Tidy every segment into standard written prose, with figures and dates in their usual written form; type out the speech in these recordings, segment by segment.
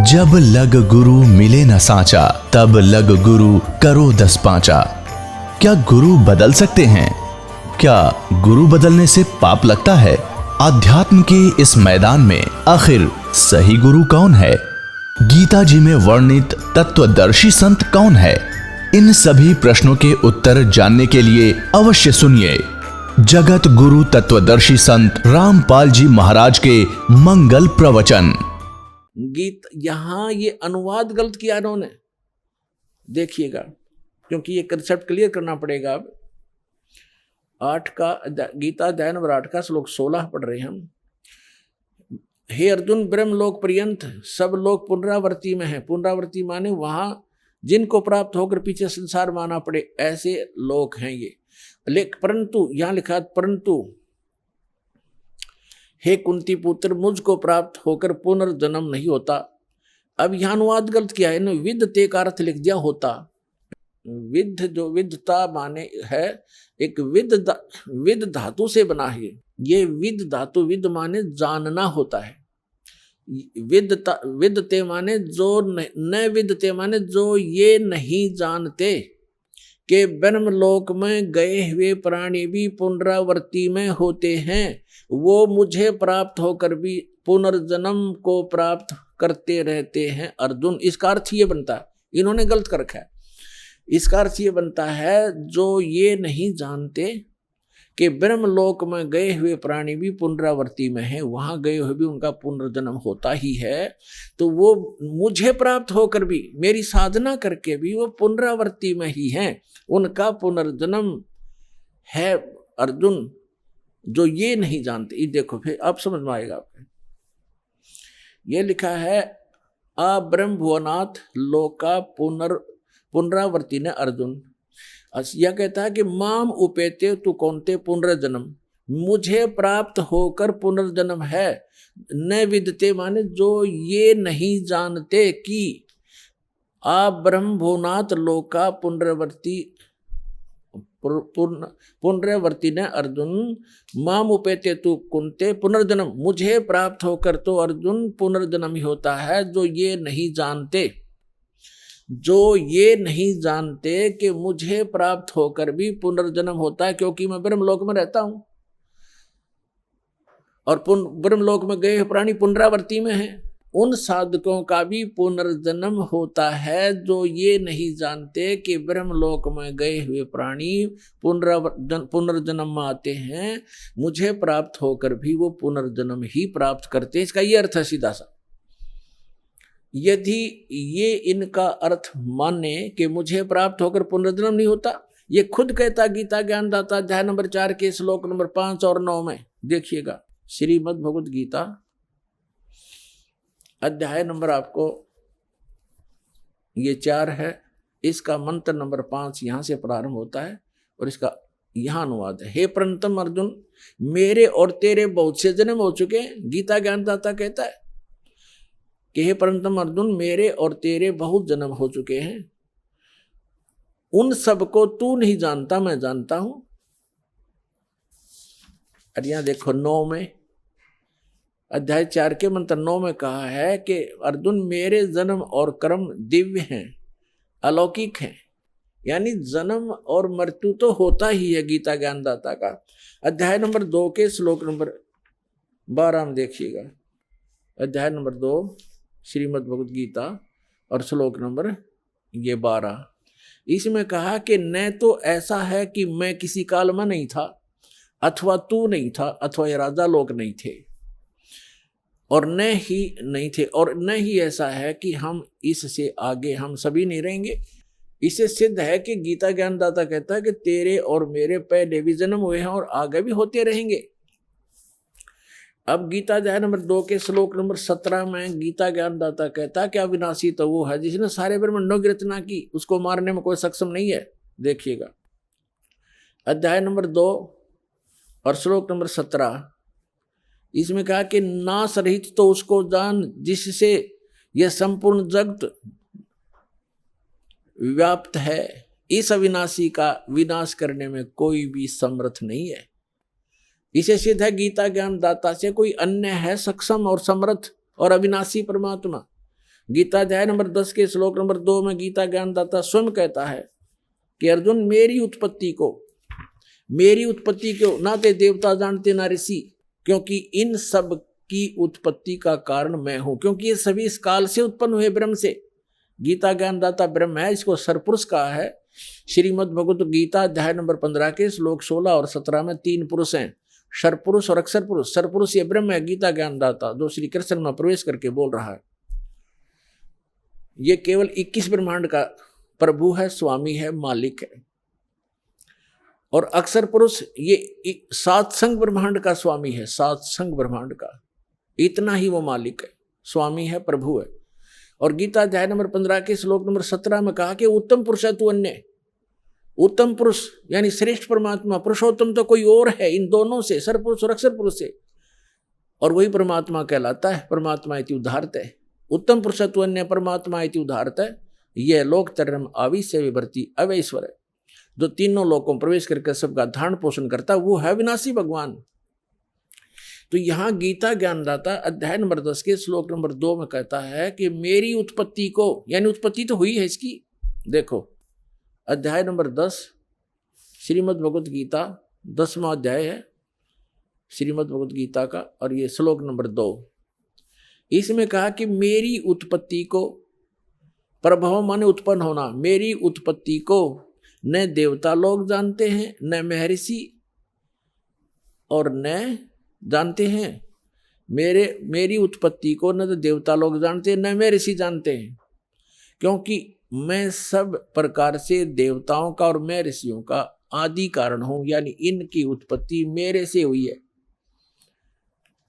जब लग गुरु मिले न साचा, तब लग गुरु करो 10 पांचा। क्या गुरु बदल सकते हैं? क्या गुरु बदलने से पाप लगता है? अध्यात्म के इस मैदान में आखिर सही गुरु कौन है? गीता जी में वर्णित तत्वदर्शी संत कौन है? इन सभी प्रश्नों के उत्तर जानने के लिए अवश्य सुनिए जगत गुरु तत्वदर्शी संत रामपाल जी महाराज के मंगल प्रवचन। गीत यहां ये अनुवाद गलत किया इन्होंने, देखिएगा, क्योंकि ये कंसेप्ट क्लियर करना पड़ेगा। अब 8 का गीता अध्याय नंबर 8 का श्लोक 16 पढ़ रहे हैं हम। हे अर्जुन, ब्रह्मलोक पर्यंत सब लोग पुनरावृत्ति में है। पुनरावृत्ति माने वहां जिनको प्राप्त होकर पीछे संसार माना पड़े, ऐसे लोग हैं ये। परंतु यहां लिखा है, परंतु हे कुंती पुत्र, मुझको प्राप्त होकर पुनर्जन्म नहीं होता। अब यहां अनुवाद गलत किया है, इन्होंने विद्यते का अर्थ लिख दिया होता। विद्ध जो विद्यता माने है, एक विद धातु से बना है। ये विद धातु, विद माने जानना होता है। विद्यते माने जो न विद्यते माने जो ये नहीं जानते कि ब्रह्मलोक में गए हुए प्राणी भी पुनरावृत्ति में होते हैं, वो मुझे प्राप्त होकर भी पुनर्जन्म को प्राप्त करते रहते हैं। अर्जुन, इसका अर्थ ये बनता है, इन्होंने गलत कर रखा है। इसका अर्थ ये बनता है, जो ये नहीं जानते कि ब्रह्मलोक में गए हुए प्राणी भी पुनरावृत्ति में है, वहां गए हुए भी उनका पुनर्जन्म होता ही है, तो वो मुझे प्राप्त होकर भी, मेरी साधना करके भी वो पुनरावृत्ति में ही हैं, उनका पुनर्जन्म है। अर्जुन, जो ये नहीं जानते, ये देखो फिर अब समझ में आएगा आपको। ये लिखा है, आ ब्रह्म भुवनाथ लोका पुनरावृत्ति ने अर्जुन। यह कहता है कि माम उपेते तू कौनते पुनर्जन्म, मुझे प्राप्त होकर पुनर्जन्म है। न विदते माने जो ये नहीं जानते कि आ ब्रह्म भुवनाथ लोका पुनरावृत्ति ने अर्जुन। माम उपेते तू कुंते पुनर्जन्म, मुझे प्राप्त होकर तो अर्जुन पुनर्जन्म ही होता है। जो ये नहीं जानते, जो ये नहीं जानते कि मुझे प्राप्त होकर भी पुनर्जन्म होता है, क्योंकि मैं ब्रह्मलोक में रहता हूं और ब्रह्मलोक में गए प्राणी पुनरावृत्ति में हैं, उन साधकों का भी पुनर्जन्म होता है। जो ये नहीं जानते कि ब्रह्मलोक में गए हुए प्राणी पुनर्जन्म में आते हैं, मुझे प्राप्त होकर भी वो पुनर्जन्म ही प्राप्त करते हैं। इसका ये अर्थ है सीधा सा। यदि ये इनका अर्थ माने कि मुझे प्राप्त होकर पुनर्जन्म नहीं होता, ये खुद कहता गीता ज्ञानदाता अध्याय नंबर 4 के श्लोक नंबर 5 और 9 में। देखिएगा, श्रीमद् भगवद गीता अध्याय नंबर आपको ये 4 है, इसका मंत्र नंबर 5 यहां से प्रारंभ होता है और इसका यहां अनुवाद है। हे प्रणतम अर्जुन, मेरे और तेरे बहुत से जन्म हो चुके हैं। गीता ज्ञानदाता कहता है कि हे परंतम अर्जुन, मेरे और तेरे बहुत जन्म हो चुके हैं, उन सबको तू नहीं जानता, मैं जानता हूं। और यहां देखो 9 में, अध्याय 4 के मंत्र 9 में कहा है कि अर्जुन, मेरे जन्म और कर्म दिव्य हैं, अलौकिक हैं। यानी जन्म और मृत्यु तो होता ही है गीता ज्ञानदाता का। अध्याय नंबर 2 के श्लोक नंबर 12 में देखिएगा, अध्याय नंबर 2 श्रीमद् भगवद गीता और श्लोक नंबर ये 12। इसमें कहा कि न तो ऐसा है कि मैं किसी काल में नहीं था, अथवा तू नहीं था, अथवा ये राजा लोग नहीं थे, और न ही नहीं थे, और न ही ऐसा है कि हम इससे आगे हम सभी नहीं रहेंगे। इसे सिद्ध है कि गीता ज्ञानदाता कहता है कि तेरे और मेरे पहले भी जन्म हुए हैं और आगे भी होते रहेंगे। अब गीता अध्याय नंबर 2 के श्लोक नंबर 17 में गीता ज्ञानदाता कहता है कि अविनाशी तो वो है जिसने सारे ब्रह्मांडों की रचना की, उसको मारने में कोई सक्षम नहीं है। देखिएगा, अध्याय नंबर 2 और श्लोक नंबर 17, इसमें कहा कि नाश रहित तो उसको जान जिससे यह संपूर्ण जगत व्याप्त है। इस अविनाशी का विनाश करने में कोई भी समर्थ नहीं है। इसे सिद्ध है गीता ज्ञानदाता से कोई अन्य है सक्षम और समर्थ और अविनाशी परमात्मा। गीता अध्याय नंबर 10 के श्लोक नंबर 2 में गीता ज्ञानदाता स्वयं कहता है कि अर्जुन मेरी उत्पत्ति को ना ते देवता जानते ना ऋषि, क्योंकि इन सब की उत्पत्ति का कारण मैं हूं, क्योंकि ये सभी इस काल से उत्पन्न हुए ब्रह्म से। गीता ज्ञानदाता ब्रह्म है, इसको सरपुरुष कहा है। श्रीमद् भगवत गीता अध्याय नंबर 15 के श्लोक 16 और 17 में 3 पुरुष हैं, सरपुरुष और अक्षर पुरुष। सरपुरुष ये ब्रह्म है, गीता ज्ञानदाता जो श्री कृष्ण में प्रवेश करके बोल रहा है। ये केवल 21 ब्रह्मांड का प्रभु है, स्वामी है, मालिक है। और अक्षर पुरुष ये 7 संग ब्रह्मांड का स्वामी है, 7 संग ब्रह्मांड का, इतना ही वो मालिक है, स्वामी है, प्रभु है। और गीता अध्याय नंबर 15 के श्लोक नंबर 17 में कहा कि उत्तम पुरुष है तू अन्य। उत्तम पुरुष यानी श्रेष्ठ परमात्मा, पुरुषोत्तम तो कोई और है इन दोनों से, सरपुरुष और अक्षर पुरुष से, और वही परमात्मा कहलाता है। परमात्मा इति उदाहरत है, उत्तम पुरुष तु अन्य परमात्मा इति उदाहरत है। यह लोक तरम आविश्य विभर्ति अवैश्वर है, जो तीनों लोकों में प्रवेश करके सबका धारण पोषण करता है, वो है विनाशी भगवान। तो यहाँ गीता ज्ञानदाता अध्याय नंबर 10 के श्लोक नंबर 2 में कहता है कि मेरी उत्पत्ति को, यानी उत्पत्ति तो हुई है इसकी। देखो अध्याय नंबर 10 श्रीमद् भगवत गीता 10वां अध्याय है श्रीमद् भगवत गीता का, और ये श्लोक नंबर 2, इसमें कहा कि मेरी उत्पत्ति को, प्रभव माने उत्पन्न होना, मेरी उत्पत्ति को न देवता लोग जानते हैं, न महर्षि, और न जानते हैं मेरी उत्पत्ति को न तो देवता लोग जानते हैं, न महर्षि जानते हैं, क्योंकि मैं सब प्रकार से देवताओं का और महर्षियों का आदि कारण हूं, यानी इनकी उत्पत्ति मेरे से हुई है।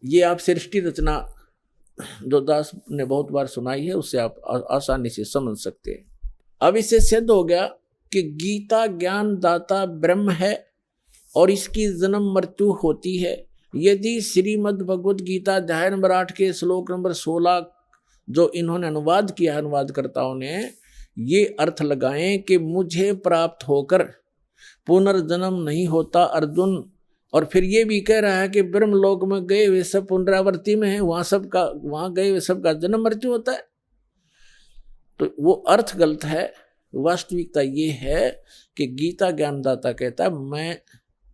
ये आप सृष्टि रचना जो दास ने बहुत बार सुनाई है, उससे आप आसानी से समझ सकते हैं। अब इससे सिद्ध हो गया कि गीता ज्ञान दाता ब्रह्म है और इसकी जन्म मृत्यु होती है। यदि श्रीमद् भगवत गीता अध्याय नंबर 8 के श्लोक नंबर 16 जो इन्होंने अनुवाद किया, अनुवादकर्ताओं ने ये अर्थ लगाएं कि मुझे प्राप्त होकर पुनर्जन्म नहीं होता अर्जुन, और फिर ये भी कह रहा है कि ब्रह्मलोक में गए हुए सब पुनरावृत्ति में है, वहां गए हुए सबका जन्म मृत्यु होता है, तो वो अर्थ गलत है। वास्तविकता ये है कि गीता ज्ञानदाता कहता है मैं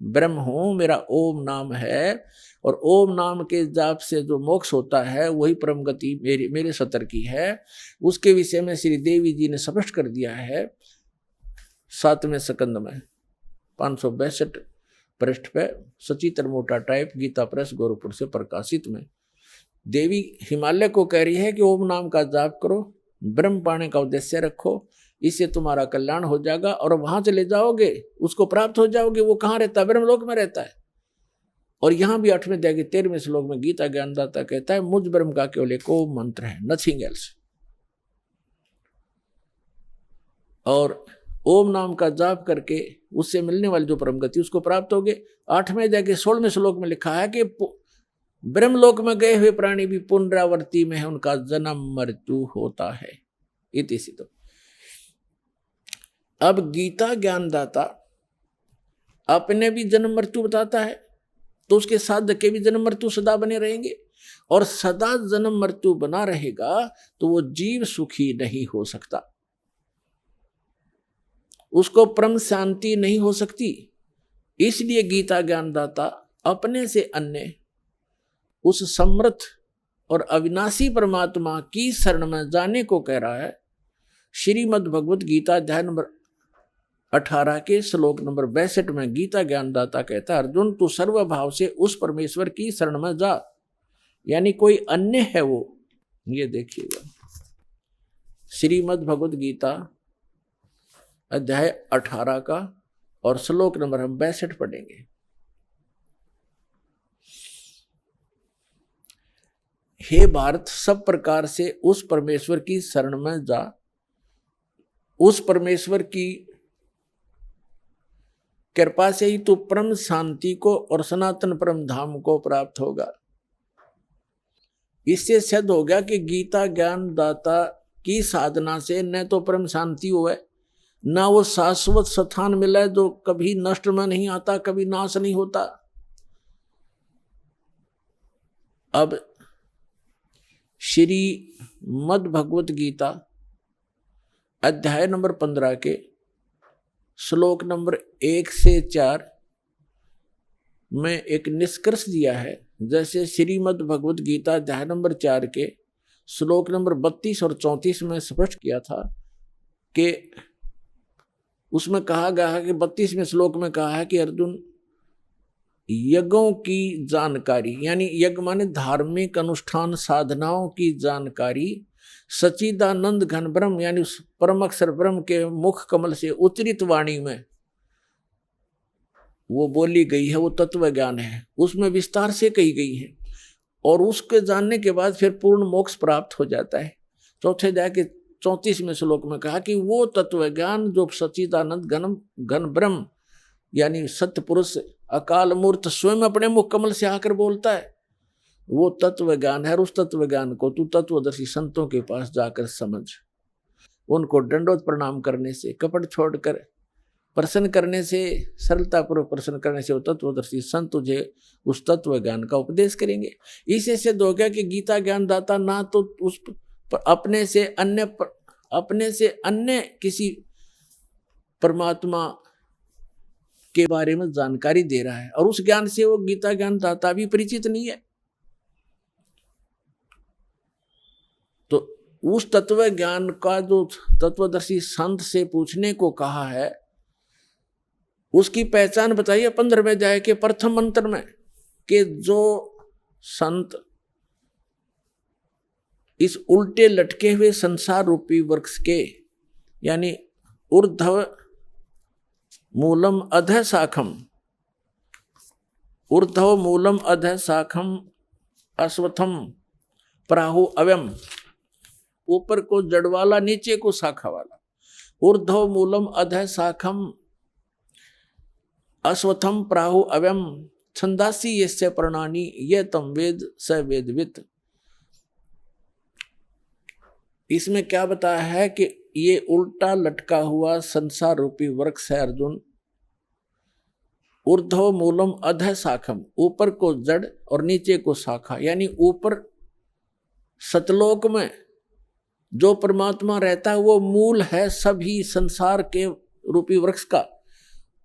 ब्रह्म हूं, मेरा ओम नाम है, और ओम नाम के जाप से जो मोक्ष होता है वही परम गति मेरे सतर की है। उसके विषय में श्री देवी जी ने स्पष्ट कर दिया है 7वें स्कंद में 562 पृष्ठ पे, सचित्र मोटा टाइप, गीता प्रेस गोरखपुर से प्रकाशित में। देवी हिमालय को कह रही है कि ओम नाम का जाप करो, ब्रह्म पाने का उद्देश्य रखो, इससे तुम्हारा कल्याण हो जाएगा और वहां चले जाओगे, उसको प्राप्त हो जाओगे। वो कहाँ रहता है? ब्रह्मलोक में रहता है। और यहाँ भी 8वें अध्याय के 13वें श्लोक में गीता ज्ञानदाता कहता है मुझ ब्रह्म का केवल एक ओम मंत्र है, नथिंग एल्स। और ओम नाम का जाप करके उससे मिलने वाली जो परम गति उसको प्राप्त होगे। 8वें अध्याय के 16वें श्लोक में लिखा है कि ब्रह्मलोक में गए हुए प्राणी भी पुनरावृत्ति में है, उनका जन्म मृत्यु होता है। इति सिद्धो। अब गीता ज्ञानदाता अपने भी जन्म मृत्यु बताता है, तो उसके साथ के भी जन्म मृत्यु सदा बने रहेंगे, और सदा जन्म मृत्यु बना रहेगा तो वो जीव सुखी नहीं हो सकता, उसको परम शांति नहीं हो सकती। इसलिए गीता ज्ञानदाता अपने से अन्य उस समर्थ और अविनाशी परमात्मा की शरण में जाने को कह रहा है। श्रीमद् भगवत गीता अध्याय नंबर 18 के श्लोक नंबर 62 में गीता ज्ञानदाता कहता है अर्जुन तू सर्वभाव से उस परमेश्वर की शरण में जा, यानी कोई अन्य है वो। ये देखिएगा श्रीमद् भगवत गीता अध्याय 18 का और श्लोक नंबर हम 62 पढ़ेंगे। हे भारत, सब प्रकार से उस परमेश्वर की शरण में जा, उस परमेश्वर की कृपा से ही तू परम शांति को और सनातन परम धाम को प्राप्त होगा। इससे सिद्ध हो गया कि गीता ज्ञान दाता की साधना से न तो परम शांति हुए, न वो शाश्वत स्थान मिला जो कभी नष्ट में नहीं आता, कभी नाश नहीं होता। अब श्री मद् भगवत गीता अध्याय नंबर 15 के श्लोक नंबर 1 से 4 में एक निष्कर्ष दिया है। जैसे श्रीमद् भगवत गीता अध्याय नंबर 4 के श्लोक नंबर 32 और 34 में स्पष्ट किया था कि उसमें कहा गया है कि 32वें श्लोक में कहा है कि अर्जुन, यज्ञों की जानकारी, यानी यज्ञ माने धार्मिक अनुष्ठान साधनाओं की जानकारी सच्चिदानंद घन ब्रह्म यानी उस परम अक्षर ब्रह्म के मुख कमल से उच्चरित वाणी में वो बोली गई है, वो तत्व ज्ञान है, उसमें विस्तार से कही गई है और उसके जानने के बाद फिर पूर्ण मोक्ष प्राप्त हो जाता है। चौथे अध्याय के 34वें श्लोक में कहा कि वो तत्व ज्ञान जो सच्चिदानंद घन ब्रह्म यानी सत्य पुरुष अकाल मूर्त स्वयं अपने मुख कमल से आकर बोलता है, वो तत्व ज्ञान है। और उस तत्व ज्ञान को तू तत्वदर्शी संतों के पास जाकर समझ, उनको दंडोत प्रणाम करने से, कपट छोड़कर प्रसन्न करने से, सरलतापूर्वक प्रसन्न करने से वो तत्वदर्शी संत तुझे उस तत्व ज्ञान का उपदेश करेंगे। इसे सिद्ध हो गया कि गीता ज्ञान दाता ना तो उस अपने से अन्य किसी परमात्मा के बारे में जानकारी दे रहा है और उस ज्ञान से वो गीता ज्ञान दाता भी परिचित नहीं है। तो उस तत्व ज्ञान का जो तत्वदर्शी संत से पूछने को कहा है, उसकी पहचान बताइए 15वें अध्याय के प्रथम मंत्र में कि जो संत इस उल्टे लटके हुए संसार रूपी वृक्ष के यानी ऊर्ध्व मूलम अधः शाखम, ऊर्ध्व मूलम अधः शाखम अश्वत्थम प्राहु अव्यम, ऊपर को जड़ वाला नीचे को शाखा वाला, ऊर्ध्व मूलम अधः शाखम अश्वत्थम प्राहु अव्यम छंदासी यस्य प्रणानी ये तम वेद स वेदवित। इसमें क्या बताया है कि ये उल्टा लटका हुआ संसार रूपी वृक्ष है अर्जुन, ऊर्ध्व मूलम अधः शाखम, ऊपर को जड़ और नीचे को शाखा, यानी ऊपर सतलोक में जो परमात्मा रहता है वो मूल है सभी संसार के रूपी वृक्ष का।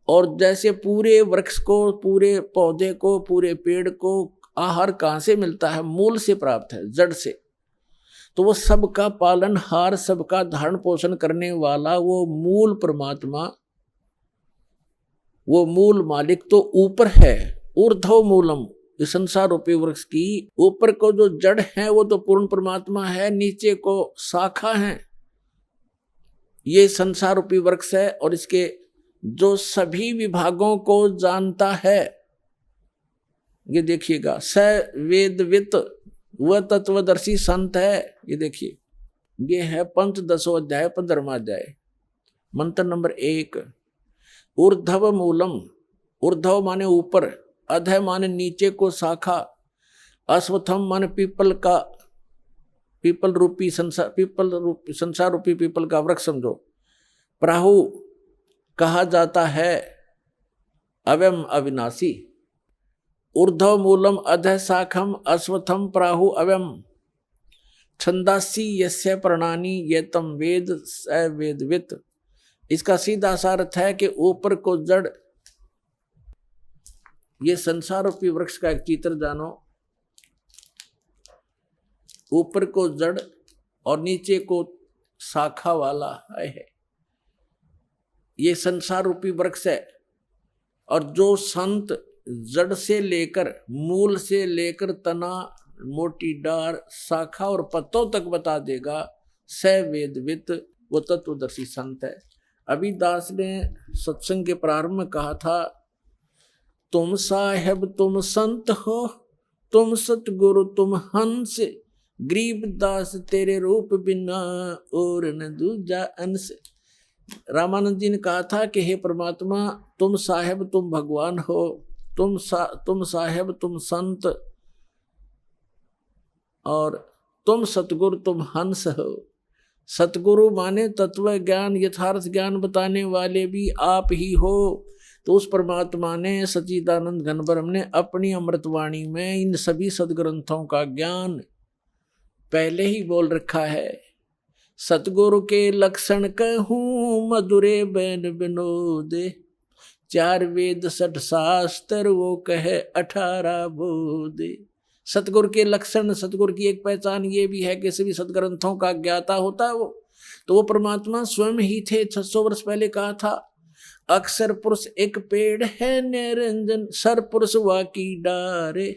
और जैसे पूरे वृक्ष को, पूरे पौधे को, पूरे पेड़ को आहार कहाँ से मिलता है? मूल से प्राप्त है, जड़ से। तो वो सबका पालनहार, सबका धारण पोषण करने वाला वो मूल परमात्मा, वो मूल मालिक तो ऊपर है। ऊर्ध्व मूलम, इस संसार रूपी वृक्ष की ऊपर को जो जड़ है वो तो पूर्ण परमात्मा है, नीचे को शाखा है, ये संसार रूपी वृक्ष है। और इसके जो सभी विभागों को जानता है, ये देखिएगा, स वेदवित, वह तत्वदर्शी संत है। ये देखिए, ये है पंचदशो अध्याय 15वां अध्याय, मंत्र नंबर 1। ऊर्ध्व मूलम, ऊर्ध्व माने ऊपर, अधः माने नीचे को शाखा, अश्वत्थम माने पीपल का, पीपल रूपी संसार रूपी पीपल का वृक्ष समझो। प्राहु कहा जाता है अव्यम अविनाशी। ऊर्ध्व मूलम अधः शाखम अश्वत्थम प्राहु अव्यम छंदासी यस्य प्रणानी ये तम वेद स वेदवित। इसका सीधा सा अर्थ है कि ऊपर को जड़, ये संसार रूपी वृक्ष का एक चित्र जानो, ऊपर को जड़ और नीचे को शाखा वाला है, ये संसार रूपी वृक्ष है। और जो संत जड़ से लेकर, मूल से लेकर तना, मोटी डार, शाखा और पत्तों तक बता देगा, स वेदवित, वो तत्वदर्शी संत है। अभी दास ने सत्संग के प्रारंभ में कहा था, तुम साहेब तुम संत हो, तुम सतगुरु तुम हंस, गरीबदास तेरे रूप बिना और न दूजा अंश। रामानंद जी ने कहा था कि हे परमात्मा, तुम साहेब तुम भगवान हो, तुम साहेब तुम संत, और तुम सतगुरु तुम हंस हो। सतगुरु माने तत्व ज्ञान, यथार्थ ज्ञान बताने वाले भी आप ही हो। तो उस परमात्मा ने, सच्चिदानंद घन ब्रह्म ने अपनी अमृतवाणी में इन सभी सदग्रंथों का ज्ञान पहले ही बोल रखा है, सतगुरु के लक्षण कहूँ मधुरे बैन विनोदे, 4 वेद 60 शास्त्र वो कहे 18 बोधे। सतगुरु के लक्षण, सतगुरु की एक पहचान ये भी है कि सभी सदग्रंथों का ज्ञाता होता है वो, तो वो परमात्मा स्वयं ही थे। 600 वर्ष पहले कहा था, अक्षर पुरुष एक पेड़ है निरंजन, सर पुरुष वाकी डारे,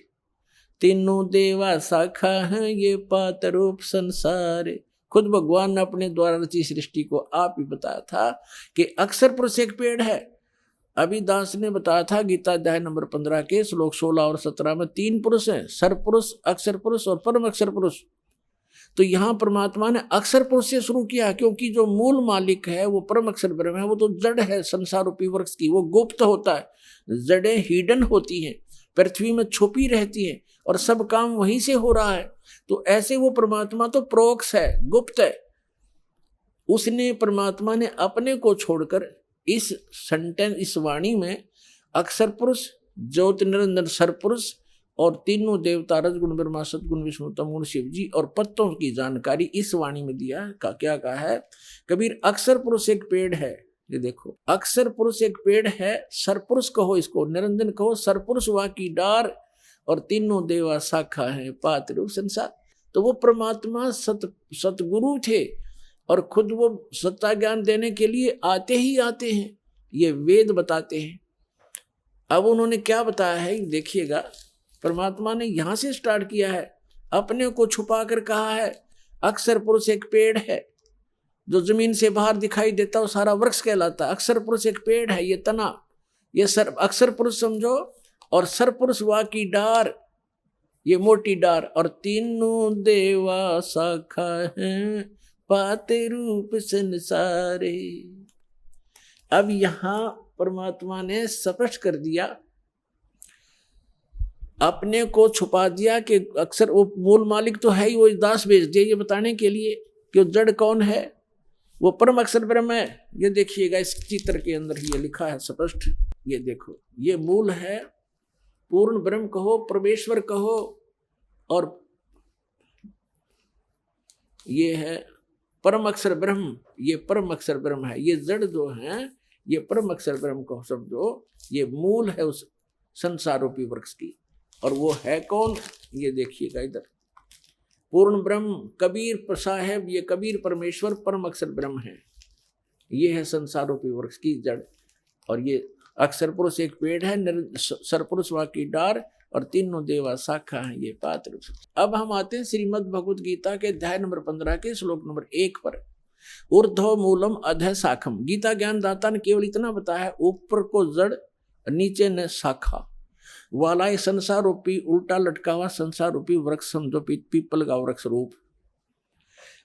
तीनों देवा शाखा है ये पात रूप संसारे। खुद भगवान ने अपने द्वारा रची सृष्टि को आप ही बताया था कि अक्षर पुरुष एक पेड़ है। अभी दास ने बताया था गीता अध्याय नंबर 15 के श्लोक 16 और 17 में 3 पुरुष हैं, सर पुरुष, अक्षर पुरुष और परम अक्षर पुरुष। तो यहाँ परमात्मा ने अक्षर पुरुष से शुरू किया, क्योंकि जो मूल मालिक है वो परम अक्षर ब्रह्म है। वो तो जड़ है संसार रूपी वृक्ष की, वो गुप्त होता है, जड़ें हिडन होती हैं, पृथ्वी में छुपी रहती हैं और सब काम वहीं से हो रहा है। तो ऐसे वो परमात्मा तो प्रोक्ष है, गुप्त है। उसने परमात्मा ने अपने को छोड़कर इस सेंटेंस, इस वाणी में अक्षर पुरुष, ज्योति निरंजन सर पुरुष और तीनों देवता रजगुण ब्रह्मा सतगुण विष्णु तमगुण शिव जी और पत्तों की जानकारी इस वाणी में दिया। क्या कहा है कबीर, अक्षर पुरुष एक पेड़ है। ये देखो, अक्षर पुरुष एक पेड़ है, सर पुरुष कहो इसको, निरंजन कहो, सर पुरुष वा की डार और तीनों देवा शाखा है पात रूप संसार। तो वो परमात्मा सतगुरु थे और खुद वो सत्ता ज्ञान देने के लिए आते ही आते हैं, ये वेद बताते हैं। अब उन्होंने क्या बताया है देखिएगा, परमात्मा ने यहां से स्टार्ट किया है, अपने को छुपा कर कहा है अक्षर पुरुष एक पेड़ है, जो जमीन से बाहर दिखाई देता है सारा वृक्ष कहलाता है। अक्षर पुरुष एक पेड़ है, ये तना, ये सर अक्षर पुरुष समझो, और सर पुरुष वा की डार, ये मोटी डार, और तीनों देवा शाखा है पाते रूप संसारे। अब यहां परमात्मा ने स्पष्ट कर दिया, अपने को छुपा दिया कि अक्सर वो मूल मालिक तो है ही, वो दास भेज दिए ये बताने के लिए कि वो जड़ कौन है, वो परम अक्षर ब्रह्म है। ये देखिएगा इस चित्र के अंदर ये लिखा है स्पष्ट, ये देखो, ये मूल है, पूर्ण ब्रह्म कहो, परमेश्वर कहो, और ये है परम अक्षर ब्रह्म, ये परम अक्षर ब्रह्म है। ये जड़ जो है ये परम अक्षर ब्रह्म को समझो, ये मूल है उस संसार रूपी वृक्ष की। और वो है कौन, ये देखिएगा इधर, पूर्ण ब्रह्म कबीर साहेब, ये कबीर परमेश्वर परम अक्षर ब्रह्म है, ये है संसार रूपी वृक्ष की जड़। और ये अक्षर पुरुष एक पेड़ है, सरपुरुष वा की डार और तीनों देवा शाखा है ये पात्र। अब हम आते हैं श्रीमद् भगवद गीता के अध्याय नंबर 15 के श्लोक नंबर 1 पर। ऊर्ध्व मूलम अधः शाखम। गीता ज्ञान दाता ने केवल इतना बताया, ऊपर को जड़, नीचे ने शाखा वाला ये संसार रूपी उल्टा लटका हुआ संसार रूपी वृक्ष समझो, पीपल का वृक्ष रूप।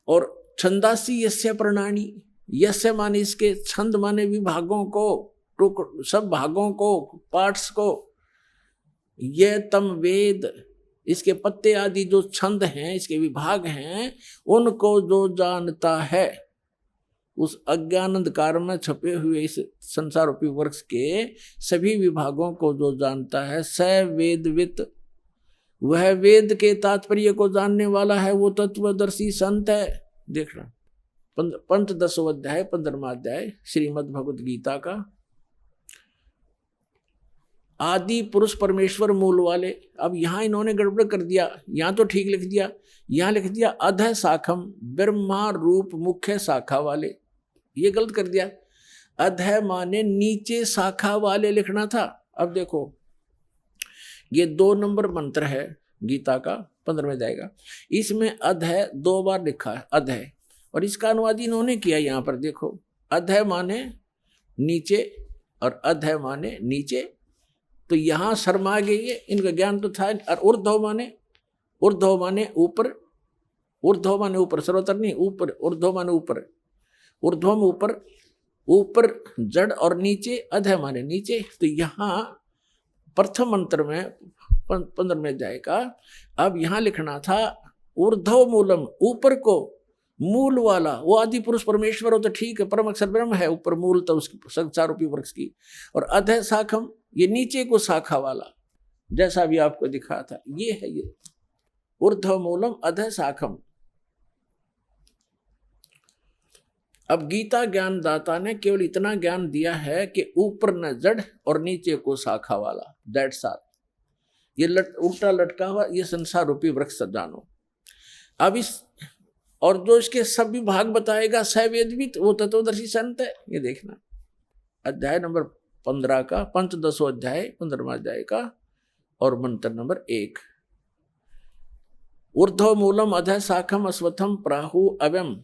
और छंदासी यस्य प्रणानी, यस्य माने इसके, छंद माने विभागों को, सब भागों को, पार्ट्स को, ये तम वेद, इसके पत्ते आदि जो छंद हैं, इसके विभाग हैं, उनको जो जानता है, उस अज्ञान अंधकार में छपे हुए इस संसार रूपी वृक्ष के सभी विभागों को जो जानता है, स वेदवित, वह वेद के तात्पर्य को जानने वाला है, वो तत्वदर्शी संत है। देखना पंचदशों अध्याय 15वां अध्याय श्रीमद् भगवद गीता का। आदि पुरुष परमेश्वर मूल वाले। अब यहाँ इन्होंने गड़बड़ कर दिया, यहाँ तो ठीक लिख दिया, यहाँ लिख दिया अधः शाखम, ब्रह्मा रूप मुख्य शाखा वाले, ये गलत कर दिया। अधः माने नीचे शाखा वाले लिखना था। अब देखो ये 2 नंबर मंत्र है गीता का 15वें अध्याय का, इसमें अधः 2 बार लिखा है अधः, और इसका अनुवाद इन्होंने किया यहाँ पर देखो, अधः माने नीचे और अधः माने नीचे। तो यहाँ शर्मा गई है, इनका ज्ञान तो था। और ऊर्ध्व माने ऊपर, ऊर्ध्व माने ऊपर, सर्वतर नहीं ऊपर, ऊर्ध्व माने ऊपर, ऊर्ध्वम ऊपर, ऊपर जड़ और नीचे अधः माने नीचे। तो यहाँ प्रथम मंत्र में 15वें अध्याय का अब यहाँ लिखना था ऊर्ध्व मूलम, ऊपर को मूल वाला, वो आदि पुरुष परमेश्वर हो तो ठीक है, परम अक्षर ब्रह्म है, ऊपर मूल तो उसकी संसार रूपी वृक्ष की। और अधः शाखम, ये नीचे को शाखा वाला, जैसा भी आपको दिखा था, ये है ये ऊर्ध्व मूलम अधः शाखम। अब गीता ज्ञान दाता ने केवल इतना ज्ञान दिया है कि ऊपर न जड़ और नीचे को शाखा वाला, दैट्स ऑल। ये उल्टा लटका हुआ ये संसार रूपी वृक्ष जानो। अब इस और जो इसके सभी भाग बताएगा सवेदवित, वो तत्वदर्शी संत है। ये देखना अध्याय नंबर 15 का, पंचदशो अध्याय 15वां अध्याय का और मंत्र नंबर 1। ऊर्ध्व मूलम अधः शाखम अश्वत्थम प्राहु अव्यम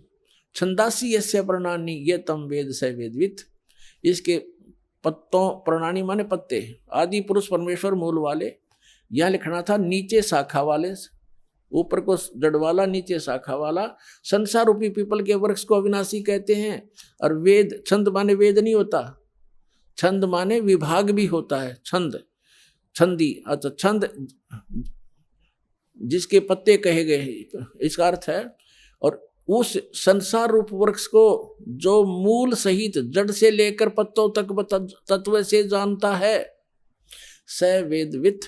छंदासी यस्य प्रणानी ये तम वेद स वेदवित। इसके पत्तों, प्रणानी माने पत्ते, आदि पुरुष परमेश्वर मूल वाले। यह लिखना था नीचे शाखा वाले, ऊपर को जड़ वाला नीचे शाखा वाला। संसार रूपी पीपल के वृक्ष को अविनाशी कहते हैं। और वेद, छंद माने वेद नहीं होता, छंद माने विभाग भी होता है। छंद, छंदी, अच्छा छंद जिसके पत्ते कहे गए इसका अर्थ है। और उस संसार रूप वृक्ष को जो मूल सहित जड़ से लेकर पत्तों तक तत्व से जानता है, स वेदवित,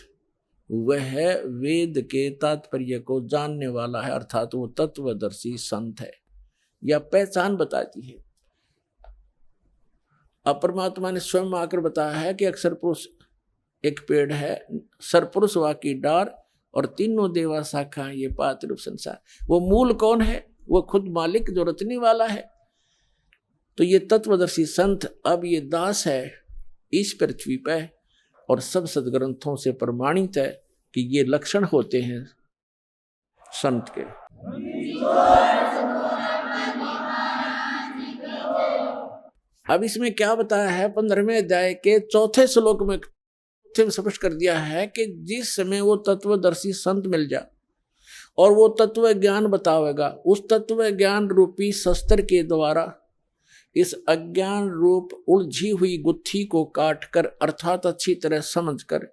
वह वेद के तात्पर्य को जानने वाला है, अर्थात वो तत्वदर्शी संत है। यह पहचान बताती है। अब परमात्मा ने स्वयं आकर बताया है कि अक्षर पुरुष एक पेड़ है, सरपुरुष वाकी डार और तीनों देवा शाखा, ये पात रूप संसार। वो मूल कौन है? वो खुद मालिक जो रचने वाला है। तो ये तत्वदर्शी संत अब ये दास है इस पृथ्वी पे, और सब सदग्रंथों से प्रमाणित है कि ये लक्षण होते हैं संत के। अब इसमें क्या बताया है 15वें अध्याय के 4 श्लोक में स्पष्ट कर दिया है कि जिस समय वो तत्वदर्शी संत मिल जा और वो तत्व ज्ञान बतावेगा, उस तत्व ज्ञान रूपी शस्त्र के द्वारा इस अज्ञान रूप उलझी हुई गुत्थी को काटकर, अर्थात अच्छी तरह समझकर,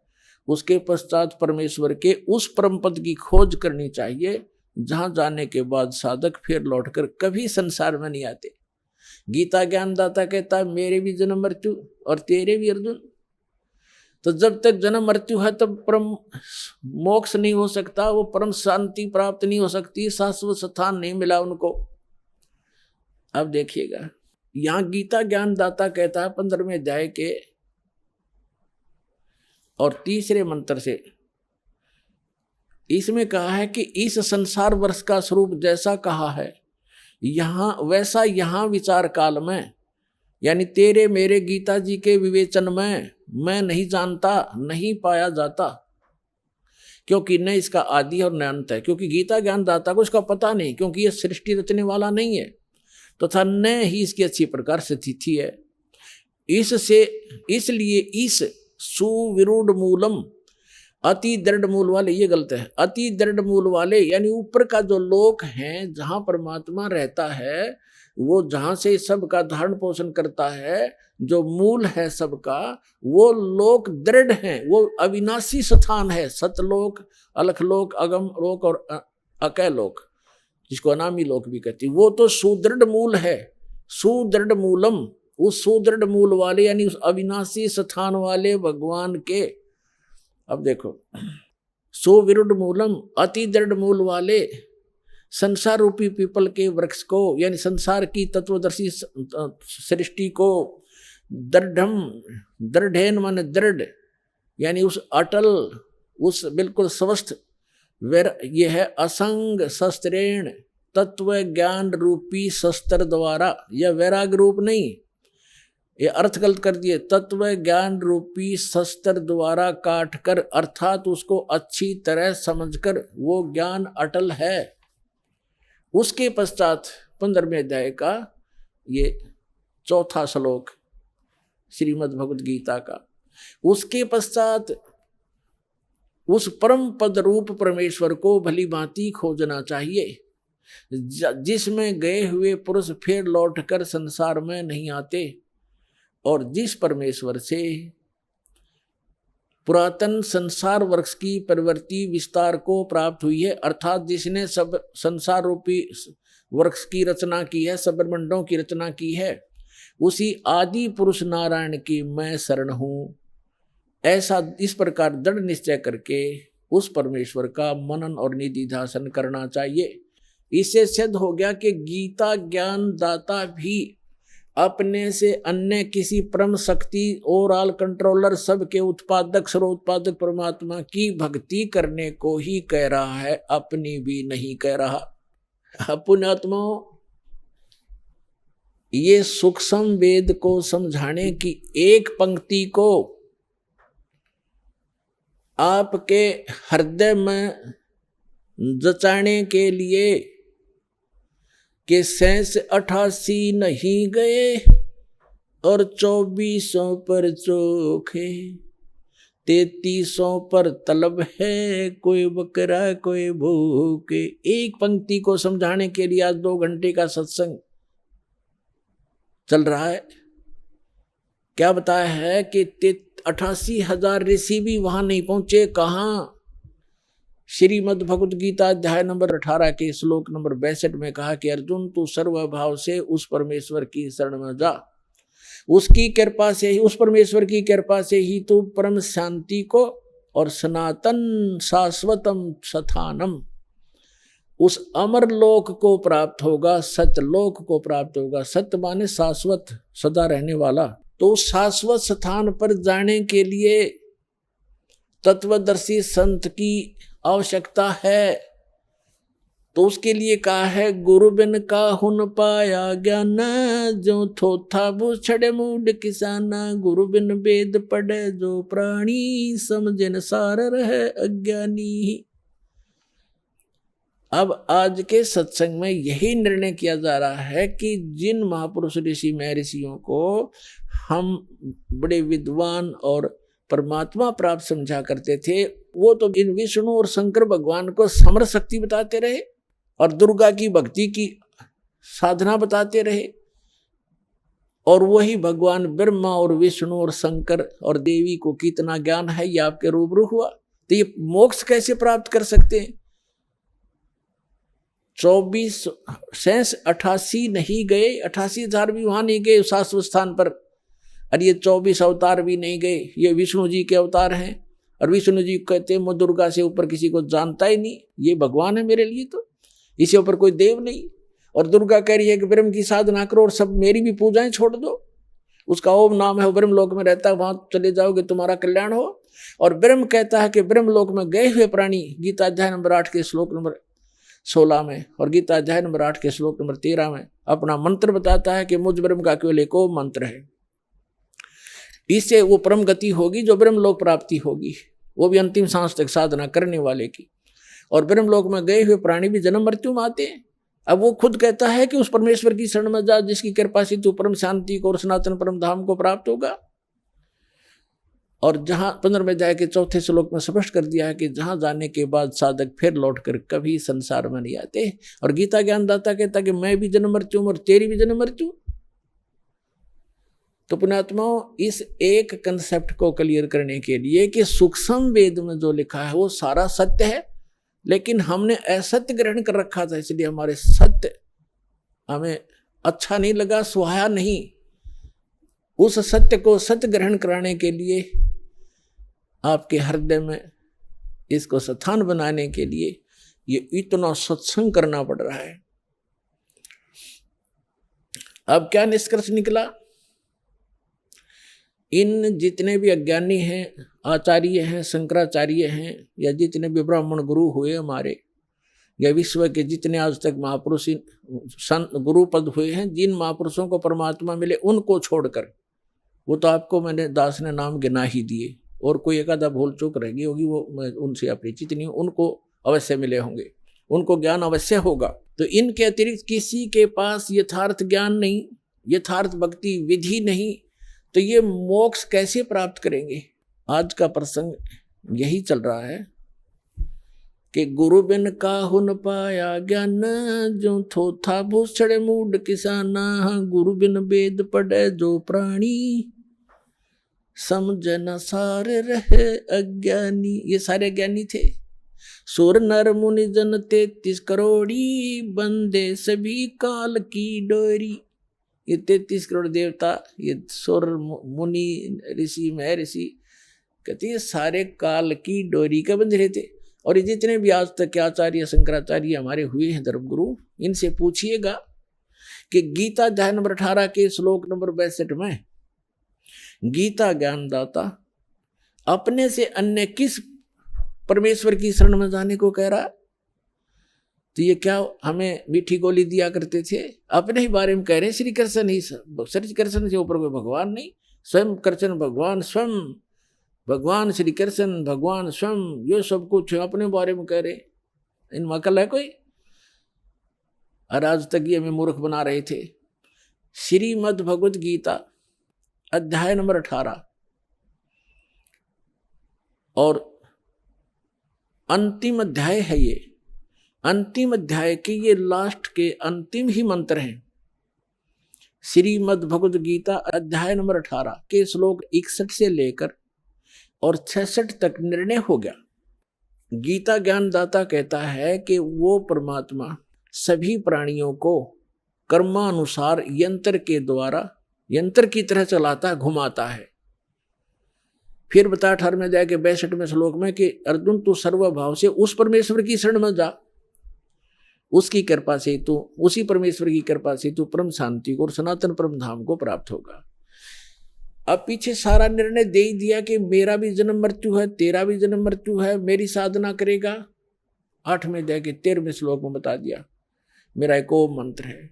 उसके पश्चात परमेश्वर के उस परम पद की खोज करनी चाहिए, जहां जाने के बाद साधक फिर लौटकर कभी संसार में नहीं आते। गीता ज्ञानदाता कहता है मेरे भी जन्म मृत्यु और तेरे भी अर्जुन। तो जब तक जन्म मृत्यु है तब परम मोक्ष नहीं हो सकता, वो परम शांति प्राप्त नहीं हो सकती, शाश्वत स्थान नहीं मिला उनको। अब देखिएगा यहां गीता ज्ञानदाता कहता है 15वें अध्याय के और 3 मंत्र से, इसमें कहा है कि इस संसार वर्ष का स्वरूप जैसा कहा है यहां वैसा यहां विचार काल में, यानी तेरे मेरे गीता जी के विवेचन में मैं नहीं जानता, नहीं पाया जाता, क्योंकि न इसका आदि और न अंत है। क्योंकि गीता ज्ञानदाता को इसका पता नहीं, क्योंकि यह सृष्टि रचने वाला नहीं है, तथा न ही इसकी अच्छी प्रकार से तिथि है। इसलिए इस सुविरूढ़ मूलम, अति दृढ़ मूल वाले, ये गलत है, अति दृढ़ मूल वाले यानी ऊपर का जो लोक है जहां परमात्मा रहता है, वो जहां से सबका धारण पोषण करता है, जो मूल है सबका, वो लोक दृढ़ है, वो अविनाशी स्थान है। सतलोक, अलखलोक, अगम लोक और अकय लोक, जिसको अनामी लोक भी कहती, वो तो सुदृढ़ मूल है। सुदृढ़ मूलम, उस सुदृढ़ मूल वाले यानी उस अविनाशी स्थान वाले भगवान के। अब देखो, सुविरूढ़ मूलम, अति दृढ़ मूल वाले संसार रूपी पीपल के वृक्ष को, यानी संसार की तत्वदर्शी सृष्टि को, दृढ़म, दृढ़ेन माने दृढ़, यानी उस अटल, उस बिल्कुल स्वस्थ, ये है असंग शस्त्रेण, तत्व ज्ञान रूपी शस्त्र द्वारा, यह वैराग रूप नहीं, ये अर्थ गलत कर दिए, तत्व ज्ञान रूपी शस्त्र द्वारा काट कर, अर्थात उसको अच्छी तरह समझकर, वो ज्ञान अटल है। उसके पश्चात 15वें अध्याय का ये 4 श्लोक श्रीमद् भगवद गीता का, उसके पश्चात उस परम पद रूप परमेश्वर को भली भांति खोजना चाहिए, जिसमें गए हुए पुरुष फिर लौटकर संसार में नहीं आते, और जिस परमेश्वर से पुरातन संसार वृक्ष की प्रवृत्ति विस्तार को प्राप्त हुई है, अर्थात जिसने सब संसार रूपी वृक्ष की रचना की है, सब ब्रह्मांडों की रचना की है, उसी आदि पुरुष नारायण की मैं शरण हूँ। ऐसा इस प्रकार दृढ़ निश्चय करके उस परमेश्वर का मनन और निधिध्यासन करना चाहिए। इससे सिद्ध हो गया कि गीता ज्ञान दाता भी अपने से अन्य किसी परम शक्ति ओवरऑल कंट्रोलर सबके उत्पादक सर्वोत्पादक परमात्मा की भक्ति करने को ही कह रहा है, अपनी भी नहीं कह रहा। पुण्यात्माओं, ये सूक्ष्म वेद को समझाने की एक पंक्ति को आपके हृदय में जचाने के लिए कि 88 नहीं गए और 2400 पर चोखे, 3300 पर तलब है, कोई बकरा कोई भूखे। एक पंक्ति को समझाने के लिए आज 2 घंटे का सत्संग चल रहा है। क्या बताया है कि 88,000 ऋषि भी वहां नहीं पहुंचे। कहां? श्रीमद् भगवद गीता अध्याय नंबर 18 के श्लोक नंबर 62 में कहा कि अर्जुन, तू सर्वभाव से उस परमेश्वर की शरण में जा, उसकी कृपा से ही, उस परमेश्वर की कृपा से ही तू परम शांति को और सनातन शाश्वतम स्थानम, उस अमर लोक को प्राप्त होगा, सत्यलोक को प्राप्त होगा। सत्य माने शाश्वत, सदा रहने वाला। तो उस शाश्वत स्थान पर जाने के लिए तत्वदर्शी संत की आवश्यकता है। तो उसके लिए कहा है, गुरु बिन काहुन पाया ज्ञान, जो थोथा भूछड़े मूड किसाना, गुरु बिन वेद पढ़े जो प्राणी, समझन सार रहे अज्ञानी। अब आज के सत्संग में यही निर्णय किया जा रहा है कि जिन महापुरुष ऋषि महर्षियों को हम बड़े विद्वान और परमात्मा प्राप्त समझा करते थे, वो तो इन विष्णु और शंकर भगवान को समर शक्ति बताते रहे और दुर्गा की भक्ति की साधना बताते रहे, और वही भगवान ब्रह्मा और विष्णु और शंकर और देवी को कितना ज्ञान है ये आपके रूबरू हुआ। तो ये मोक्ष कैसे प्राप्त कर सकते हैं? 88 नहीं गए, 88,000 भी वहां नहीं गए शाश्वत स्थान पर, और ये 24 अवतार भी नहीं गए। ये विष्णु जी के अवतार हैं, और विष्णु जी कहते हैं मैं दुर्गा से ऊपर किसी को जानता ही नहीं, ये भगवान है मेरे लिए, तो इससे ऊपर कोई देव नहीं। और दुर्गा कह रही है कि ब्रह्म की साधना करो और सब मेरी भी पूजाएं छोड़ दो, उसका ओम नाम है, वो ब्रह्म लोक में रहता है, वहां चले जाओगे तुम्हारा कल्याण हो। और ब्रह्म कहता है कि ब्रह्म लोक में गए हुए प्राणी, गीता अध्याय नंबर 8 के श्लोक नंबर 16 में और गीता अध्याय नंबर 8 के श्लोक नंबर 13 में अपना मंत्र बताता है कि मुझ ब्रह्म का केवल एक मंत्र है, इससे वो परम गति होगी जो ब्रह्म लोक प्राप्ति होगी, वो भी अंतिम सांस तक साधना करने वाले की। और ब्रह्म लोक में गए हुए प्राणी भी जन्म मृत्यु में आते हैं। अब वो खुद कहता है कि उस परमेश्वर की शरण में जा, जिसकी कृपा से तू परम शांति को और सनातन परम धाम को प्राप्त होगा। और जहां 15वें अध्याय के 4थे श्लोक में स्पष्ट कर दिया है कि जहां जाने के बाद साधक फिर लौटकर कभी संसार में नहीं आते। और गीता ज्ञानदाता कहता कि मैं भी जन्म मृत्यु और तेरी भी जन्म मृत्यु। तो पुण्यात्माओं, इस एक कंसेप्ट को क्लियर करने के लिए कि सूक्ष्म वेद में जो लिखा है वो सारा सत्य है, लेकिन हमने असत्य ग्रहण कर रखा था, इसलिए हमारे सत्य हमें अच्छा नहीं लगा, सुहाया नहीं। उस सत्य को सत्य ग्रहण कराने के लिए आपके हृदय में इसको स्थान बनाने के लिए ये इतना सत्संग करना पड़ रहा है। अब क्या निष्कर्ष निकला? इन जितने भी अज्ञानी हैं, आचार्य हैं, शंकराचार्य हैं, या जितने भी ब्राह्मण गुरु हुए हमारे, या विश्व के जितने आज तक महापुरुष गुरु पद हुए हैं, जिन महापुरुषों को परमात्मा मिले उनको छोड़कर, वो तो आपको मैंने दास ने नाम गिना ही दिए, और कोई एक आधा भूल चूक रहेगी होगी, वो मैं उनसे अपरिचित नहीं हूँ, उनको अवश्य मिले होंगे, उनको ज्ञान अवश्य होगा। तो इनके अतिरिक्त किसी के पास यथार्थ ज्ञान नहीं, यथार्थ भक्ति विधि नहीं, तो ये मोक्ष कैसे प्राप्त करेंगे? आज का प्रसंग यही चल रहा है कि गुरु बिन काहु न पाया ज्ञान, जो थोथा भूषण मूड किसाना, गुरु बिन वेद पढ़े जो प्राणी, समझ न सार रहे अज्ञानी। ये सारे अज्ञानी थे। सुर नर मुनि जन 33 करोड़ी, बंदे सभी काल की डोरी। ये 33 करोड़ देवता, ये सुर मुनि ऋषि महर्षि, कहते हैं सारे काल की डोरी का बंध रहे थे। और ये जितने भी आज तक के आचार्य शंकराचार्य हमारे हुए हैं धर्मगुरु, इनसे पूछिएगा कि गीता अध्याय नंबर 18 के श्लोक नंबर 62 में गीता ज्ञानदाता अपने से अन्य किस परमेश्वर की शरण में जाने को कह रहा? तो ये क्या हमें मीठी गोली दिया करते थे? अपने ही बारे में कह रहे हैं श्री कृष्ण ही, श्री कृष्ण से ऊपर कोई भगवान नहीं, स्वयं कृष्ण भगवान, स्वयं भगवान श्री कृष्ण भगवान स्वयं, ये सब कुछ अपने बारे में कह रहे। इनमें अकल है कोई? और आज तक ये हमें मूर्ख बना रहे थे। श्रीमद् भगवद गीता अध्याय नंबर 18 और अंतिम अध्याय है ये। अंतिम अध्याय के ये लास्ट के अंतिम ही मंत्र हैं। श्रीमद् भगवद गीता अध्याय नंबर 18 के श्लोक 61 से लेकर और 66 तक निर्णय हो गया। गीता ज्ञानदाता कहता है कि वो परमात्मा सभी प्राणियों को कर्मानुसार यंत्र के द्वारा, यंत्र की तरह चलाता है, घुमाता है। फिर बता 18 में जाके 62वें श्लोक में कि अर्जुन तू सर्वभाव से उस परमेश्वर की शरण में जा, उसकी कृपा से तू, उसी परमेश्वर की कृपा से तू परम शांति को और सनातन परम धाम को प्राप्त होगा। अब पीछे सारा निर्णय दे ही दिया कि मेरा भी जन्म मृत्यु है, तेरा भी जन्म मृत्यु है, मेरी साधना करेगा। 8वें अध्याय के 13वें श्लोक में बता दिया। मेरा एक ओम मंत्र है।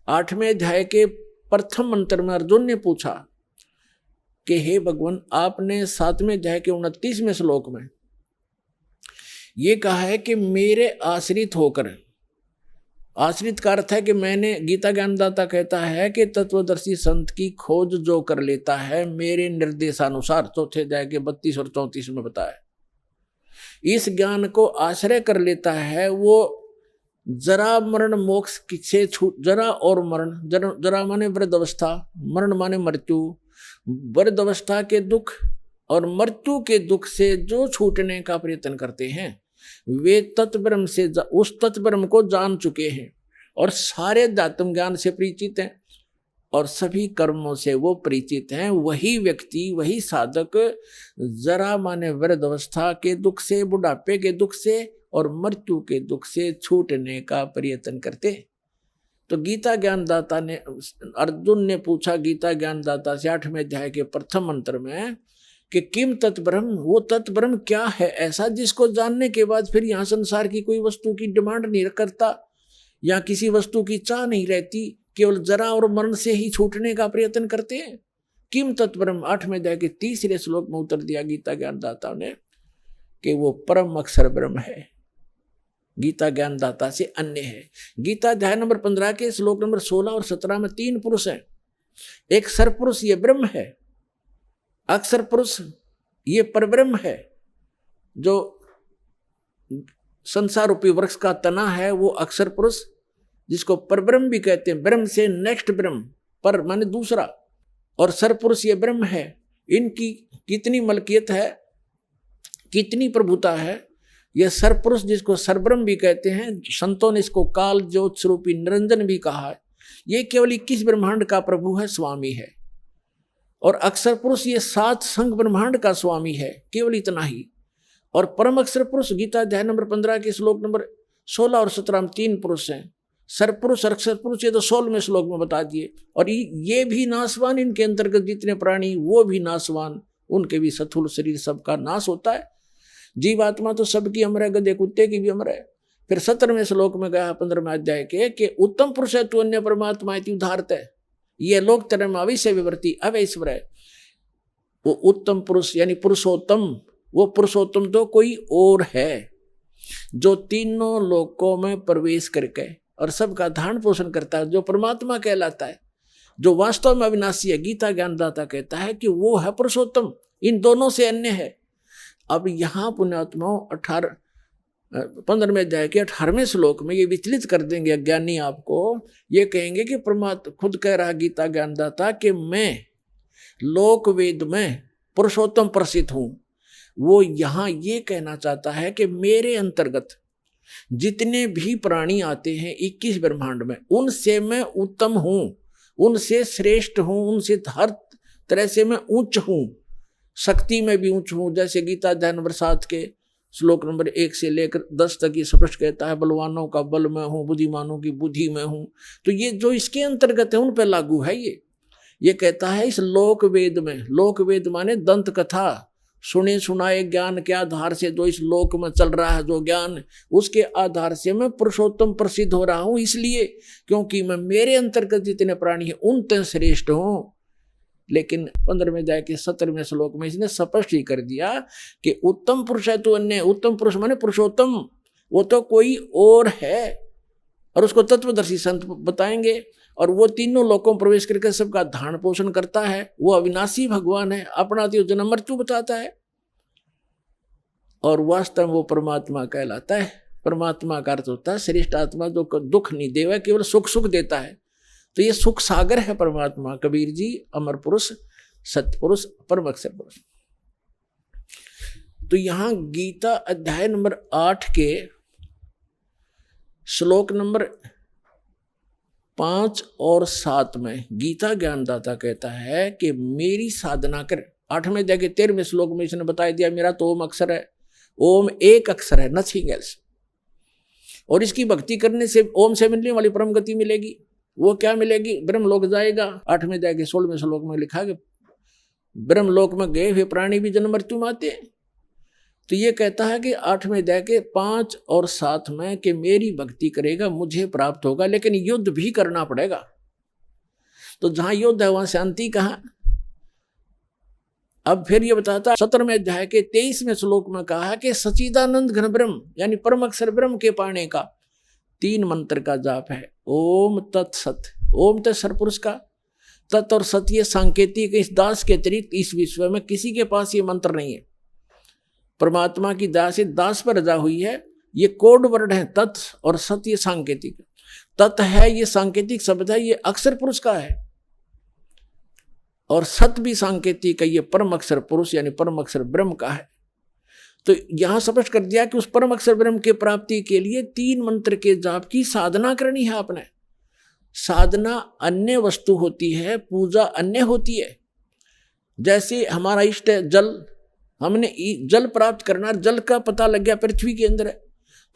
8वें अध्याय के प्रथम मंत्र में अर्जुन ने पूछा कि हे भगवान, आपने 7वें अध्याय के 29वें श्लोक में ये कहा है कि मेरे आश्रित होकर, आश्रित का अर्थ है कि मैंने, गीता ज्ञानदाता कहता है कि तत्वदर्शी संत की खोज जो कर लेता है मेरे निर्देशानुसार, चौथे अध्याय के 32 और 34 में बताया, इस ज्ञान को आश्रय कर लेता है, वो जरा मरण मोक्ष से छूट, जरा और मरण, जरा माने वृद्ध अवस्था, मरण माने मृत्यु, वृद्ध अवस्था के दुख और मृत्यु के दुख से जो छूटने का प्रयत्न करते हैं वे तत्ब्रह्म से, उस तत्ब्रह्म को जान चुके हैं और सारे अध्यात्म ज्ञान से परिचित हैं और सभी कर्मों से वो परिचित हैं। वही व्यक्ति, वही साधक जरा माने वृद्ध अवस्था के दुख से, बुढ़ापे के दुख से और मृत्यु के दुख से छूटने का प्रयत्न करते। तो गीता ज्ञानदाता ने, अर्जुन ने पूछा गीता ज्ञानदाता से 8वें अध्याय के प्रथम मंत्र में कि किम तत्ब्रह्म, वो तत्ब्रह्म क्या है ऐसा जिसको जानने के बाद फिर यहाँ संसार की कोई वस्तु की डिमांड नहीं करता या किसी वस्तु की चाह नहीं रहती, केवल जरा और मरण से ही छूटने का प्रयत्न करते हैं। किम तत्ब्रह्म 8वें अध्याय के 3रे श्लोक में उत्तर दिया गीता ज्ञानदाता ने कि वो परम अक्षर ब्रह्म है, गीता ज्ञानदाता से अन्य है। गीता अध्याय नंबर 15 के श्लोक नंबर 16 और 17 में 3 पुरुष हैं। एक सरपुरुष ये ब्रह्म है, अक्षर पुरुष ये परब्रह्म है, जो संसार रूपी वृक्ष का तना है वो अक्षर पुरुष, जिसको परब्रह्म भी कहते हैं। ब्रह्म से नेक्स्ट ब्रह्म, पर माने दूसरा, और सरपुरुष ये ब्रह्म है। इनकी कितनी मलकियत है, कितनी प्रभुता है। यह सरपुरुष जिसको सरब्रह्म भी कहते हैं, संतों ने इसको काल ज्योत स्वरूपी निरंजन भी कहा है। ये केवल 21 ब्रह्मांड का प्रभु है, स्वामी है। और अक्षर पुरुष ये 7 संघ ब्रह्मांड का स्वामी है, केवल इतना ही। और परम अक्षर पुरुष गीता अध्याय नंबर 15 के श्लोक नंबर 16 और 17 में 3 पुरुष हैं। सरपुरुष और अक्षर पुरुष ये तो 16वें श्लोक में बता दिए। और ये भी नाशवान, इनके अंतर्गत जितने प्राणी वो भी नाशवान, उनके भी स्थूल शरीर सबका नाश होता है। जीवात्मा तो सबकी अमर है, गधे कुत्ते की भी अमर है। फिर 17वें श्लोक में गया 15वें अध्याय के कि उत्तम पुरुष है तू अन्य परमात्मा इति उदाहरत है, ये लोक तरम अविश्य विवर्ती अवैश्वर है। वो उत्तम पुरुष यानी पुरुषोत्तम, वो पुरुषोत्तम तो कोई और है जो तीनों लोकों में प्रवेश करके और सबका धारण पोषण करता है, जो परमात्मा कहलाता है, जो वास्तव में अविनाशी है। गीता ज्ञानदाता कहता है कि वो है पुरुषोत्तम, इन दोनों से अन्य है। अब यहाँ पुण्यात्माओं 15वें अध्याय के 18वें श्लोक में ये विचलित कर देंगे अज्ञानी आपको। ये कहेंगे कि परमात्मा खुद कह रहा गीता ज्ञानदाता कि मैं लोक वेद में पुरुषोत्तम प्रसिद्ध हूँ। वो यहाँ ये कहना चाहता है कि मेरे अंतर्गत जितने भी प्राणी आते हैं 21 ब्रह्मांड में, उनसे मैं उत्तम हूँ, उनसे श्रेष्ठ हूँ, उनसे हर तरह से मैं उच्च हूँ, शक्ति में भी ऊंच हूँ। जैसे गीता अध्याय नंबर 7 के श्लोक नंबर 1 से लेकर 10 तक ये स्पष्ट कहता है, बलवानों का बल मैं हूँ, बुद्धिमानों की बुद्धि मैं हूँ। तो ये जो इसके अंतर्गत है उन पर लागू है। ये कहता है इस लोक वेद में, लोक वेद माने दंत कथा, सुने सुनाए ज्ञान के आधार से जो इस लोक में चल रहा है जो ज्ञान, उसके आधार से मैं पुरुषोत्तम प्रसिद्ध हो रहा हूं, इसलिए क्योंकि मैं मेरे अंतर्गत जितने प्राणी हैं उनते श्रेष्ठ हूं। लेकिन 15वें अध्याय के 17वें श्लोक में इसने स्पष्ट ही कर दिया कि उत्तम पुरुष है तो अन्य, उत्तम पुरुष माने पुरुषोत्तम, वो तो कोई और है, और उसको तत्वदर्शी संत बताएंगे। और वो तीनों लोकों में प्रवेश करके सबका धारण पोषण करता है। वो अविनाशी भगवान है, अपना तो जन्म मृत्यु बताता है, और वास्तव में वो परमात्मा कहलाता है। परमात्मा का अर्थ होता है श्रेष्ठ आत्मा, जो दुख नहीं देवा, केवल सुख सुख देता है। तो ये सुख सागर है परमात्मा। कबीर जी अमर पुरुष, सत्पुरुष, परम अक्षर पुरुष। तो यहां गीता अध्याय नंबर 8 के श्लोक नंबर 5 और 7 में गीता ज्ञानदाता कहता है कि मेरी साधना कर। 8वें अध्याय के 13वें श्लोक में इसने बता दिया मेरा तो ओम अक्षर है, ओम एक अक्षर है, नथिंग एल्स। और इसकी भक्ति करने से ओम से मिलने वाली परम गति मिलेगी। वो क्या मिलेगी? ब्रह्मलोक जाएगा। 8वें अध्याय के 16वें श्लोक में लिखा कि ब्रह्मलोक में गए हुए प्राणी भी जन्म मृत्यु में आते हैं। तो ये कहता है कि 8वें अध्याय के 5 और 7 में कि मेरी भक्ति करेगा मुझे प्राप्त होगा, लेकिन युद्ध भी करना पड़ेगा। तो जहां युद्ध है वहां शांति कहां? अब फिर ये बताता है 17वें अध्याय के 23वें श्लोक में कहा कि सच्चिदानंद घन ब्रह्म यानी परम अक्षर ब्रह्म के पाने का 3 मंत्र का जाप है। ओम तत्सत। ओम तो सरपुरुष का, तत् और सत ये सांकेतिक, इस दास के अतिरिक्त इस विश्व में किसी के पास ये मंत्र नहीं है। परमात्मा की दास दास पर रजा हुई है। ये कोड वर्ड है तत् और सत, ये सांकेतिक। तत् है ये सांकेतिक शब्द है, ये अक्षर पुरुष का है, और सत भी सांकेतिक है, ये परम अक्षर पुरुष यानी परम अक्षर ब्रह्म का है। तो यहां स्पष्ट कर दिया कि उस परम अक्षर ब्रह्म के प्राप्ति के लिए 3 मंत्र के जाप की साधना करनी है आपने। साधना अन्य वस्तु होती है, पूजा अन्य होती है। जैसे हमारा इष्ट है जल, हमने जल प्राप्त करना, जल का पता लग गया पृथ्वी के अंदर है,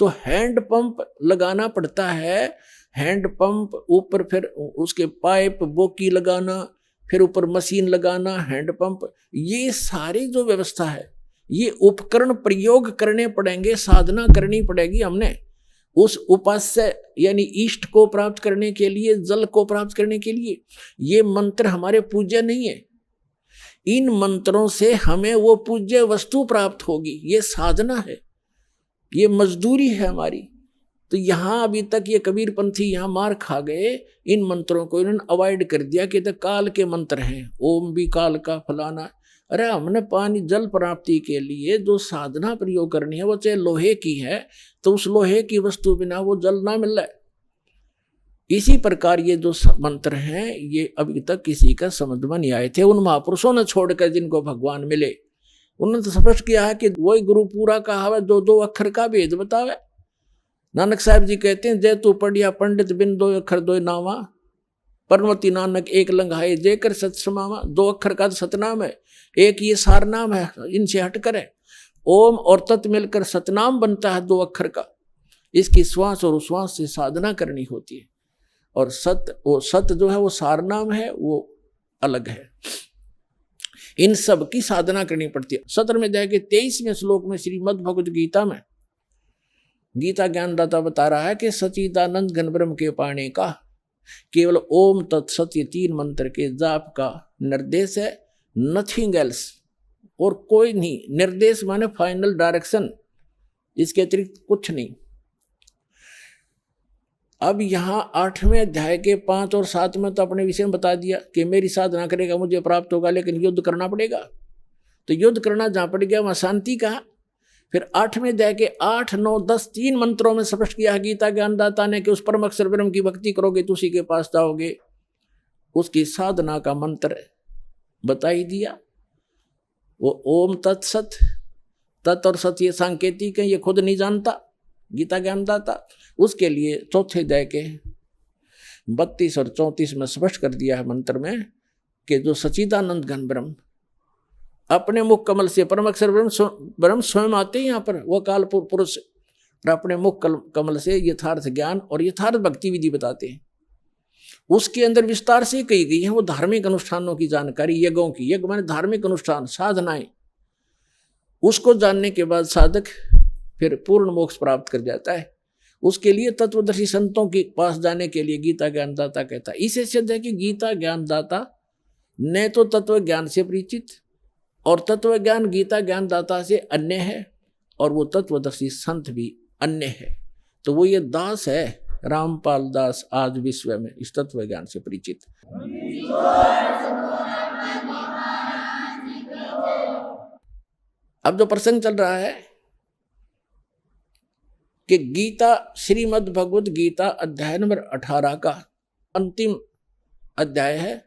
तो हैंड पंप लगाना पड़ता है। हैंड पंप ऊपर फिर उसके पाइप बोकी लगाना, फिर ऊपर मशीन लगाना, हैंड पंप, ये सारी जो व्यवस्था है, ये उपकरण प्रयोग करने पड़ेंगे, साधना करनी पड़ेगी हमने उस उपास्य यानी इष्ट को प्राप्त करने के लिए, जल को प्राप्त करने के लिए। ये मंत्र हमारे पूज्य नहीं है, इन मंत्रों से हमें वो पूज्य वस्तु प्राप्त होगी। ये साधना है, ये मजदूरी है हमारी। तो यहाँ अभी तक ये कबीर पंथी यहाँ मार खा गए, इन मंत्रों को इन्होंने अवॉइड कर दिया कि तो काल के मंत्र हैं, ओम भी काल का फलाना। अरे हमने पानी जल प्राप्ति के लिए जो साधना प्रयोग करनी है वो चाहे लोहे की है, तो उस लोहे की वस्तु बिना वो जल ना मिल रहा है। इसी प्रकार ये जो मंत्र हैं ये अभी तक किसी का समझ में नहीं आए थे। उन महापुरुषों ने छोड़कर जिनको भगवान मिले, उन्होंने तो स्पष्ट किया है कि वही गुरु पूरा कहा है, 2 अक्षर का भेद बतावे। नानक साहब जी कहते हैं, जय तू पढ़िया पंडित बिन 2 अक्षर 2 नामा, परमति नानक एक लंघाए जय कर सत समावा। 2 अक्षर का तो सतनाम है, एक ये सार नाम है, इनसे हटकर है। ओम और तत् मिलकर सतनाम बनता है 2 अक्षर का। इसकी श्वास और उश्वास से साधना करनी होती है। और सत जो है वो सार नाम है, वो अलग है। इन सब की साधना करनी पड़ती है। 17वें अध्याय के 23वें श्लोक में श्रीमद् भगवद गीता में गीता ज्ञानदाता बता रहा है कि सच्चिदानंद घन ब्रह्म के पाने का केवल ओम तत्सत ये 3 मंत्र के जाप का निर्देश है, नथिंग एल्स, और कोई नहीं। निर्देश माने फाइनल डायरेक्शन, इसके अतिरिक्त कुछ नहीं। अब यहाँ 8वें अध्याय के 5 और 7 में तो अपने विषय में बता दिया कि मेरी साधना करेगा मुझे प्राप्त होगा, लेकिन युद्ध करना पड़ेगा। तो युद्ध करना जहाँ पड़ गया वहाँ शांति कहाँ। फिर 8वें अध्याय के 8, 9, 10 3 मंत्रों में स्पष्ट किया गीता ज्ञानदाता ने कि उस परम अक्षर ब्रह्म की भक्ति करोगे तो उसी के पास जाओगे। उसकी साधना का मंत्र बता ही दिया, वो ओम तत्सत। तत् और सत ये सांकेतिक है, ये खुद नहीं जानता गीता ज्ञानदाता। उसके लिए 4थे अध्याय के 32 और 34 में स्पष्ट कर दिया है मंत्र में कि जो सच्चिदानंद घन ब्रह्म अपने मुख कमल से परम अक्षर ब्रह्म स्वयं आते हैं यहाँ पर, वो काल पुरुष, और अपने मुख कमल से यथार्थ ज्ञान और यथार्थ भक्ति विधि बताते हैं। उसके अंदर विस्तार से कही गई है वो धार्मिक अनुष्ठानों की जानकारी, यज्ञों की, यज्ञ माने धार्मिक अनुष्ठान, साधनाएं। उसको जानने के बाद साधक फिर पूर्ण मोक्ष प्राप्त कर जाता है। उसके लिए तत्वदर्शी संतों के पास जाने के लिए गीता ज्ञानदाता कहता है। इसे सिद्ध है कि गीता ज्ञानदाता न तो तत्व ज्ञान से परिचित और तत्व ज्ञान गीता ज्ञानदाता से अन्य है, और वो तत्वदर्शी संत भी अन्य है। तो वो ये दास है रामपाल दास आज विश्व में इस तत्व ज्ञान से परिचित। अब जो प्रसंग चल रहा है कि गीता श्रीमद् भगवद गीता अध्याय नंबर 18 का अंतिम अध्याय है,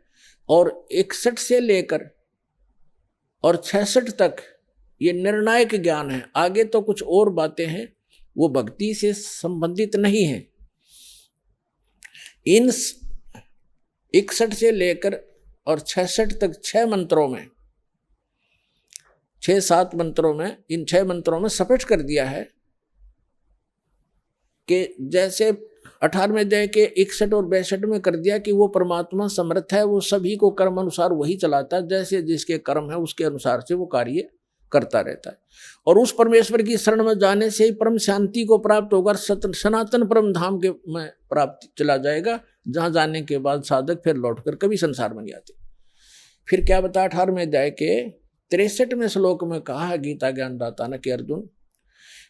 और 61 से लेकर और 66 तक ये निर्णायक ज्ञान है। आगे तो कुछ और बातें हैं, वो भक्ति से संबंधित नहीं है। इन 61 से लेकर और 66 तक 6 मंत्रों में, 6-7 मंत्रों में, इन 6 मंत्रों में स्पष्ट कर दिया है कि जैसे 18वें अध्याय के 61 और 62 में कर दिया कि वो परमात्मा समर्थ है, वो सभी को कर्म अनुसार वही चलाता है, जैसे जिसके कर्म है उसके अनुसार से वो कार्य करता रहता है। और उस परमेश्वर की शरण में जाने से ही परम शांति को प्राप्त होकर सनातन परम धाम के में प्राप्त चला जाएगा, जहां जाने के बाद साधक फिर लौटकर कभी संसार में नहीं आते। फिर क्या बता 18वें अध्याय के 63वें श्लोक में कहा है गीता ज्ञानदाता ने कि अर्जुन,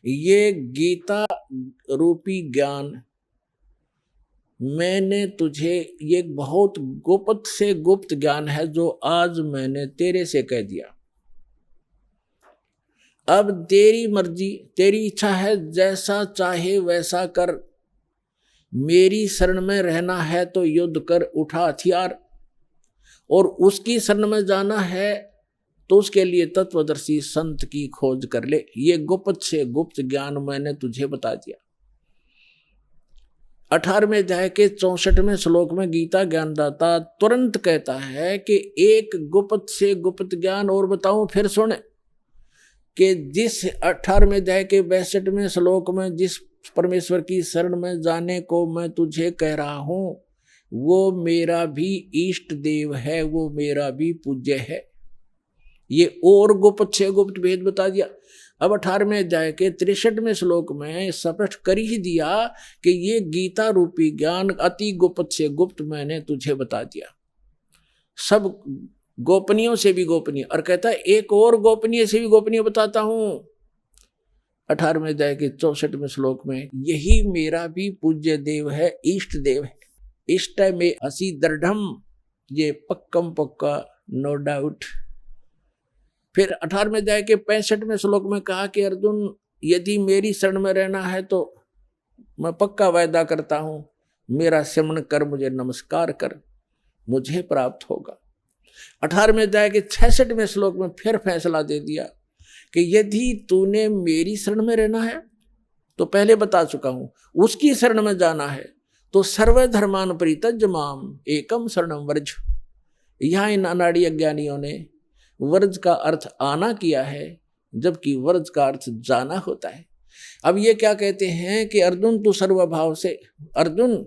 ये गीता रूपी ज्ञान मैंने तुझे, ये बहुत गुप्त से गुप्त ज्ञान है जो आज मैंने तेरे से कह दिया। अब तेरी मर्जी, तेरी इच्छा है, जैसा चाहे वैसा कर। मेरी शरण में रहना है तो युद्ध कर, उठा हथियार, और उसकी शरण में जाना है तो उसके लिए तत्वदर्शी संत की खोज कर ले। ये गुप्त से गुप्त ज्ञान मैंने तुझे बता दिया। 18वें अध्याय के 64वें श्लोक में गीता ज्ञानदाता तुरंत कहता है कि एक गुप्त से गुप्त ज्ञान और बताऊं, फिर सुने कि जिस 18वें अध्याय के 62वें श्लोक में जिस परमेश्वर की शरण में जाने को मैं तुझे कह रहा हूं, वो मेरा भी इष्ट देव है, वो मेरा भी पूज्य है। ये और गुप्त से गुप्त भेद बता दिया। अब 18वें अध्याय के 63वें श्लोक में स्पष्ट कर ही दिया कि ये गीता रूपी ज्ञान अति गुप्त से गुप्त मैंने तुझे बता दिया, सब गोपनीयों से भी गोपनीय। और कहता है एक और गोपनीय से भी गोपनीय बताता हूं। 18वें अध्याय के 64वें श्लोक में, यही मेरा भी पूज्य देव है, इष्ट देव है। इष्ट में हसी दृढ़म, ये पक्कम पक्का, नो डाउट। फिर 18वें अध्याय के 65वें श्लोक में कहा कि अर्जुन, यदि मेरी शरण में रहना है तो मैं पक्का वायदा करता हूं, मेरा सिमरण कर, मुझे नमस्कार कर, मुझे प्राप्त होगा। 18वें अध्याय के 66वें श्लोक में फिर फैसला दे दिया कि यदि तूने मेरी शरण में रहना है, तो पहले बता चुका हूं, उसकी शरण में जाना है तो सर्वधर्मान परित्यज्य माम एकम शरणम व्रज। यहां इन अनाड़ी अज्ञानियों ने वर्ज का अर्थ आना किया है, जबकि वर्ज का अर्थ जाना होता है। अब ये क्या कहते हैं कि अर्जुन तू सर्वभाव से, अर्जुन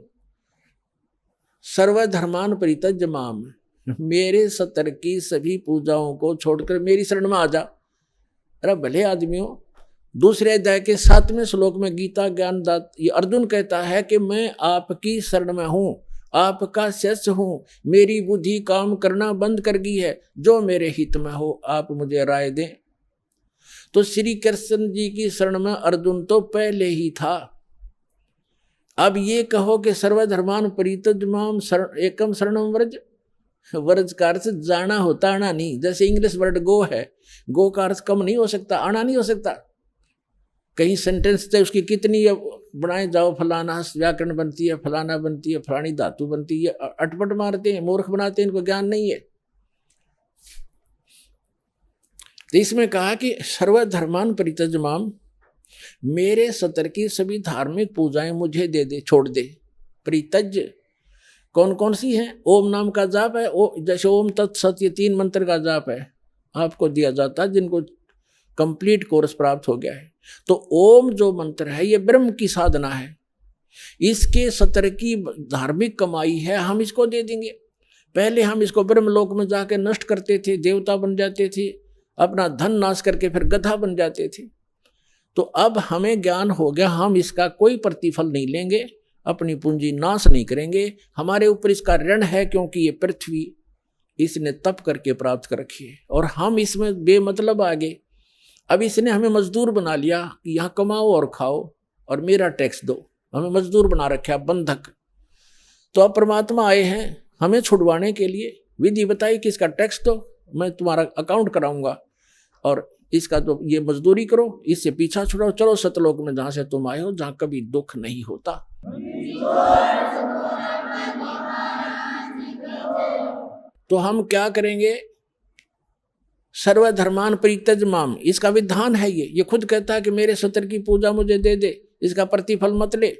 सर्वधर्मान परित्यज्य माम, मेरे सतर की सभी पूजाओं को छोड़कर मेरी शरण में आ जा। अरे भले आदमियों, दूसरे अध्याय के 7वें श्लोक में गीता ज्ञानदाता ये अर्जुन कहता है कि मैं आपकी शरण में हूं, आपका शिष्य हूं, मेरी बुद्धि काम करना बंद कर गई है, जो मेरे हित में हो आप मुझे राय दें। तो श्री कृष्ण जी की शरण में अर्जुन तो पहले ही था। अब ये कहो कि सर्वधर्मान परित्यज्य माम एकम शरणम व्रज, व्रज का अर्थ जाना होता, आना नहीं। जैसे इंग्लिश वर्ड गो है, गो का अर्थ कम नहीं हो सकता, आना नहीं हो सकता। कहीं सेंटेंस थे उसकी कितनी बनाए जाओ, फलाना व्याकरण बनती है, फलाना बनती है, फलानी धातु बनती है, अटपट मारते हैं, मूर्ख बनाते हैं, इनको ज्ञान नहीं है। तो इसमें कहा कि सर्वधर्मान परित्यज्य माम, मेरे सतर की सभी धार्मिक पूजाएं मुझे दे दे, छोड़ दे। परित्यज्य कौन कौन सी हैं? ओम नाम का जाप है, जैसे ओम तत्सत, ये 3 मंत्र का जाप है। आपको दिया जाता है जिनको कंप्लीट कोर्स प्राप्त हो गया है। तो ओम जो मंत्र है ये ब्रह्म की साधना है, इसके सत्र की धार्मिक कमाई है, हम इसको दे देंगे। पहले हम इसको ब्रह्मलोक में जाके नष्ट करते थे, देवता बन जाते थे, अपना धन नाश करके फिर गधा बन जाते थे। तो अब हमें ज्ञान हो गया, हम इसका कोई प्रतिफल नहीं लेंगे, अपनी पूंजी नाश नहीं करेंगे। हमारे ऊपर इसका ऋण है क्योंकि ये पृथ्वी इसने तप करके प्राप्त कर रखी है और हम इसमें बेमतलब आगे। अब इसने हमें मजदूर बना लिया कि यहाँ कमाओ और खाओ और मेरा टैक्स दो, हमें मजदूर बना रखा, बंधक। तो अब परमात्मा आए हैं हमें छुड़वाने के लिए, विधि बताई कि इसका टैक्स दो, मैं तुम्हारा अकाउंट कराऊंगा और इसका तो ये मजदूरी करो, इससे पीछा छुड़ाओ, चलो सतलोक में जहां से तुम आए हो, जहां कभी दुख नहीं होता। तो हम क्या करेंगे? सर्वधर्मान परित्यज माम, इसका विधान है ये खुद कहता है कि मेरे सत्र की पूजा मुझे दे दे, इसका प्रतिफल मत ले।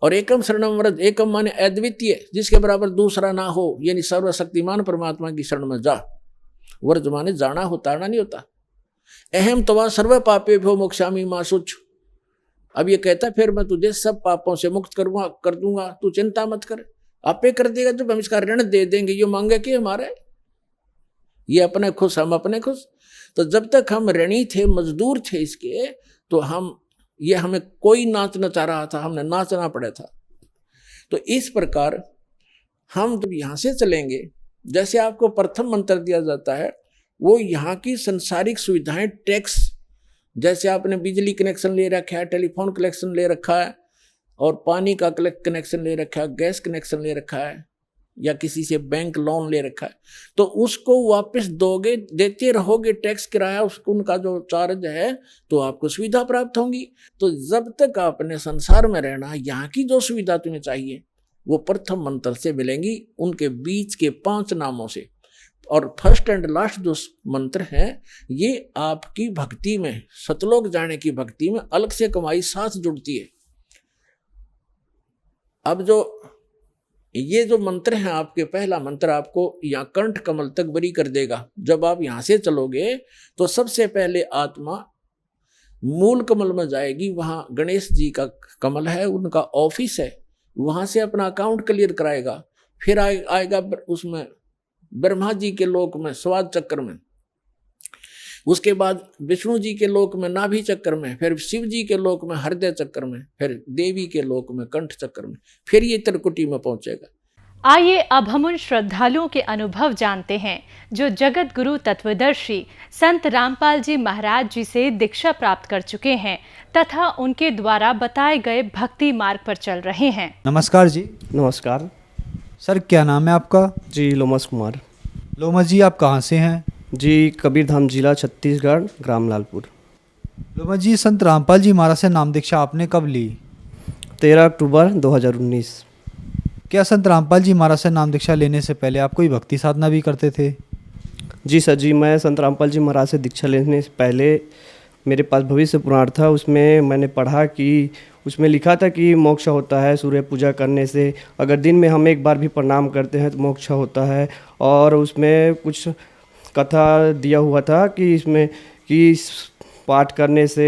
और एकम शरणम व्रज, एकम माने अद्वितीय, जिसके बराबर दूसरा ना हो, यानी सर्वशक्तिमान परमात्मा की शरण में जा। व्रज माने जाना हो, ताड़ना नहीं होता। अहम तवा सर्व पापे भो मोक्षामी मां शुच, अब ये कहता फिर मैं तुझे सब पापों से मुक्त कर दूंगा, तू चिंता मत कर। आपे कर देगा जब हम इसका ऋण दे देंगे, ये मांगे कि हमारे, ये अपने खुश हम अपने खुश। तो जब तक हम ऋणी थे, मजदूर थे इसके, तो ये हमें कोई नाच नचा रहा था, हमने नाचना पड़ा था। तो इस प्रकार हम जब यहाँ से चलेंगे, जैसे आपको प्रथम मंत्र दिया जाता है, वो यहाँ की संसारिक सुविधाएं, टैक्स, जैसे आपने बिजली कनेक्शन ले रखा है, टेलीफोन कनेक्शन ले रखा है और पानी का कनेक्शन ले रखा है, गैस कनेक्शन ले रखा है या किसी से बैंक लोन ले रखा है, तो उसको वापस दोगे, देते रहोगे टैक्स किराया, उसको उनका जो चार्ज है, तो आपको सुविधा प्राप्त होंगी। तो जब तक आपने संसार में रहना, यहाँ की जो सुविधा तुम्हें चाहिए वो प्रथम मंत्र से मिलेंगी, उनके बीच के 5 नामों से। और फर्स्ट एंड लास्ट जो मंत्र है, ये आपकी भक्ति में, सतलोक जाने की भक्ति में अलग से कमाई साथ जुड़ती है। अब ये जो मंत्र है आपके, पहला मंत्र आपको यहाँ कंठ कमल तक बरी कर देगा। जब आप यहाँ से चलोगे तो सबसे पहले आत्मा मूल कमल में जाएगी, वहाँ गणेश जी का कमल है, उनका ऑफिस है, वहाँ से अपना अकाउंट क्लियर कराएगा। फिर आएगा उसमें ब्रह्मा जी के लोक में स्वाद चक्र में, उसके बाद विष्णु जी के लोक में नाभि चक्र में, फिर शिव जी के लोक में हृदय चक्र में, फिर देवी के लोक में कंठ चक्र में, फिर ये त्रिकुटी में पहुंचेगा। आइए अब हम उन श्रद्धालुओं के अनुभव जानते हैं जो जगत गुरु तत्वदर्शी संत रामपाल जी महाराज जी से दीक्षा प्राप्त कर चुके हैं तथा उनके द्वारा बताए गए भक्ति मार्ग पर चल रहे हैं। नमस्कार जी। नमस्कार सर, क्या नाम है आपका? जी लोमस कुमार। लोमस जी, आप कहाँ से हैं? जी कबीरधाम जिला छत्तीसगढ़, ग्राम लालपुर। लोमस जी, संत रामपाल जी महाराज से नाम दीक्षा आपने कब ली? 13 अक्टूबर 2019। क्या संत रामपाल जी महाराज से नाम दीक्षा लेने से पहले आप कोई भक्ति साधना भी करते थे? जी सर जी, मैं संत रामपाल जी महाराज से दीक्षा लेने से पहले मेरे पास भविष्य पुराण था, उसमें मैंने पढ़ा कि उसमें लिखा था कि मोक्ष होता है सूर्य पूजा करने से, अगर दिन में हम एक बार भी प्रणाम करते हैं तो मोक्ष होता है। और उसमें कुछ कथा दिया हुआ था कि इसमें कि पाठ करने से,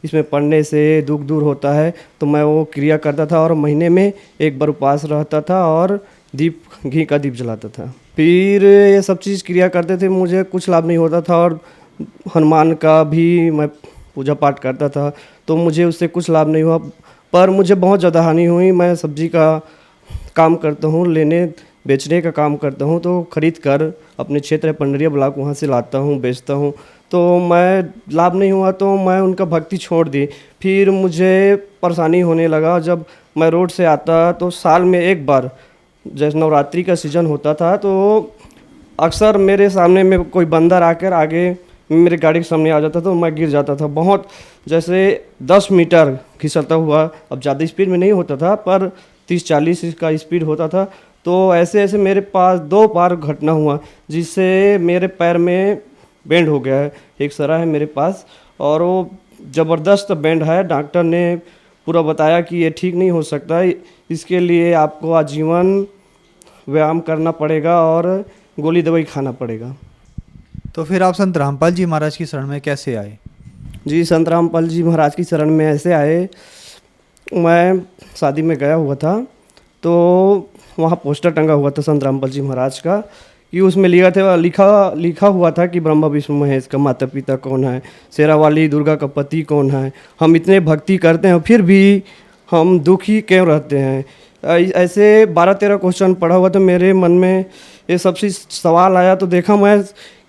इसमें पढ़ने से दुख दूर होता है। तो मैं वो क्रिया करता था और महीने में एक बार उपवास रहता था और घी का दीप जलाता था। फिर ये सब चीज़ क्रिया करते थे, मुझे कुछ लाभ नहीं होता था। और हनुमान का भी मैं पूजा पाठ करता था तो मुझे उससे कुछ लाभ नहीं हुआ, पर मुझे बहुत ज़्यादा हानि हुई। मैं सब्जी का काम करता हूँ, लेने बेचने का काम करता हूँ, तो ख़रीद कर अपने क्षेत्र पंडरिया ब्लॉक वहाँ से लाता हूँ, बेचता हूँ। तो मैं लाभ नहीं हुआ तो मैं उनका भक्ति छोड़ दी। फिर मुझे परेशानी होने लगा, जब मैं रोड से आता तो साल में एक बार, जैसे नवरात्रि का सीज़न होता था, तो अक्सर मेरे सामने में कोई बंदर आकर आगे मेरे गाड़ी के सामने आ जाता था, तो मैं गिर जाता था। बहुत जैसे 10 मीटर खिसलता हुआ, अब ज़्यादा स्पीड में नहीं होता था पर 30-40 का स्पीड होता था। तो ऐसे ऐसे मेरे पास 2 बार घटना हुआ जिससे मेरे पैर में बेंड हो गया है। एक सरा है मेरे पास और वो ज़बरदस्त बेंड है। डॉक्टर ने पूरा बताया कि ये ठीक नहीं हो सकता, इसके लिए आपको आजीवन व्यायाम करना पड़ेगा और गोली दवाई खाना पड़ेगा। तो फिर आप संत रामपाल जी महाराज की शरण में कैसे आए? जी, संत रामपाल जी महाराज की शरण में ऐसे आए, मैं शादी में गया हुआ था तो वहाँ पोस्टर टंगा हुआ था संत रामपाल जी महाराज का, कि उसमें लिखा हुआ था कि ब्रह्मा विष्णु महेश का माता पिता कौन है, शेरावाली दुर्गा का पति कौन है, हम इतने भक्ति करते हैं फिर भी हम दुखी क्यों रहते हैं। ऐसे 12-13 क्वेश्चन पढ़ा हुआ था मेरे मन में, ये सब चीज़ सवाल आया तो देखा मैं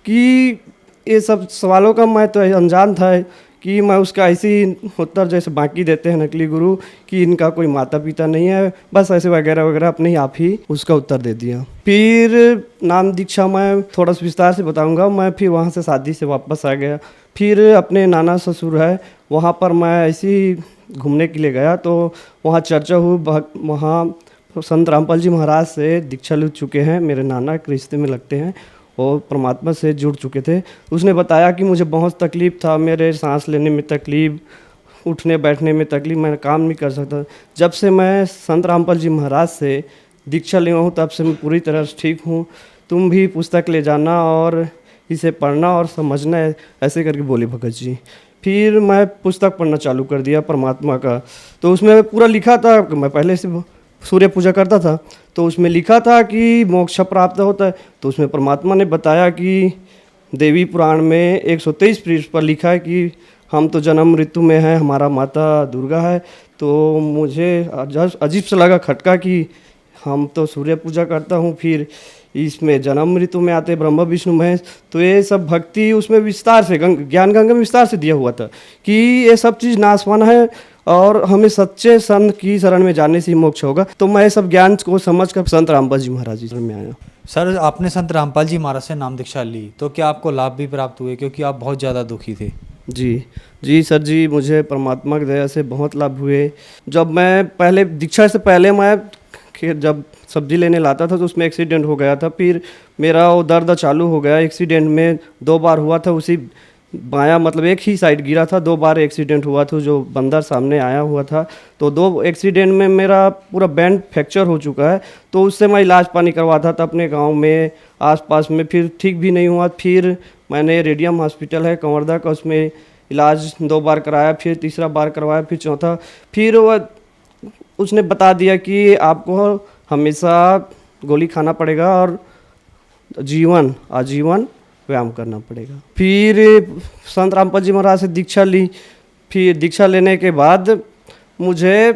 कि ये सब सवालों का मैं तो अनजान था कि मैं उसका ऐसे ही उत्तर जैसे बाकी देते हैं नकली गुरु कि इनका कोई माता पिता नहीं है, बस ऐसे वगैरह वगैरह अपने ही आप ही उसका उत्तर दे दिया। फिर नाम दीक्षा मैं थोड़ा सा विस्तार से बताऊंगा। मैं फिर वहाँ से शादी से वापस आ गया, फिर अपने नाना ससुर है वहाँ पर मैं ऐसे ही घूमने के लिए गया तो वहाँ चर्चा हुई, वहाँ संत रामपाल जी महाराज से दीक्षा ले चुके हैं, मेरे नाना के रिश्ते में लगते हैं और परमात्मा से जुड़ चुके थे। उसने बताया कि मुझे बहुत तकलीफ़ था, मेरे सांस लेने में तकलीफ़, उठने बैठने में तकलीफ़, मैं काम नहीं कर सकता। जब से मैं संत रामपाल जी महाराज से दीक्षा लिया हूँ तब से मैं पूरी तरह से ठीक हूँ, तुम भी पुस्तक ले जाना और इसे पढ़ना और समझना, ऐसे करके बोले भगत जी। फिर मैं पुस्तक पढ़ना चालू कर दिया परमात्मा का, तो उसमें पूरा लिखा था, मैं पहले से सूर्य पूजा करता था तो उसमें लिखा था कि मोक्ष प्राप्त होता है, तो उसमें परमात्मा ने बताया कि देवी पुराण में 123 पृष्ठ पर लिखा है कि हम तो जन्म मृत्यु में हैं, हमारा माता दुर्गा है। तो मुझे अजीब सा लगा खटका कि हम तो सूर्य पूजा करता हूँ, फिर इसमें जन्म मृत्यु में आते ब्रह्मा विष्णु महेश, तो ये सब भक्ति उसमें विस्तार से ज्ञान गंगा में विस्तार से दिया हुआ था कि ये सब चीज़ नाशवान है और हमें सच्चे संत की शरण में जाने से ही मोक्ष होगा। तो मैं सब ज्ञान को समझकर संत रामपाल जी महाराज जी शरण में आया। सर, आपने संत रामपाल जी महाराज से नाम दीक्षा ली तो क्या आपको लाभ भी प्राप्त हुए, क्योंकि आप बहुत ज़्यादा दुखी थे? जी सर जी, मुझे परमात्मा की दया से बहुत लाभ हुए। जब मैं पहले दीक्षा से पहले मैं जब सब्जी लेने लाता था तो उसमें एक्सीडेंट हो गया था, फिर मेरा वो दर्द चालू हो गया। एक्सीडेंट में 2 बार हुआ था, उसी बायां मतलब एक ही साइड गिरा था, 2 बार एक्सीडेंट हुआ था, जो बंदर सामने आया हुआ था। तो 2 एक्सीडेंट में मेरा पूरा बैंड फ्रैक्चर हो चुका है, तो उससे मैं इलाज पानी करवाता था अपने गांव में आसपास में, फिर ठीक भी नहीं हुआ। फिर मैंने रेडियम हॉस्पिटल है कंवरदा का, उसमें इलाज 2 बार कराया, फिर तीसरा बार करवाया, फिर चौथा, फिर वह उसने बता दिया कि आपको हमेशा गोली खाना पड़ेगा और आजीवन व्यायाम करना पड़ेगा। फिर संत रामपाल जी महाराज से दीक्षा ली, फिर दीक्षा लेने के बाद मुझे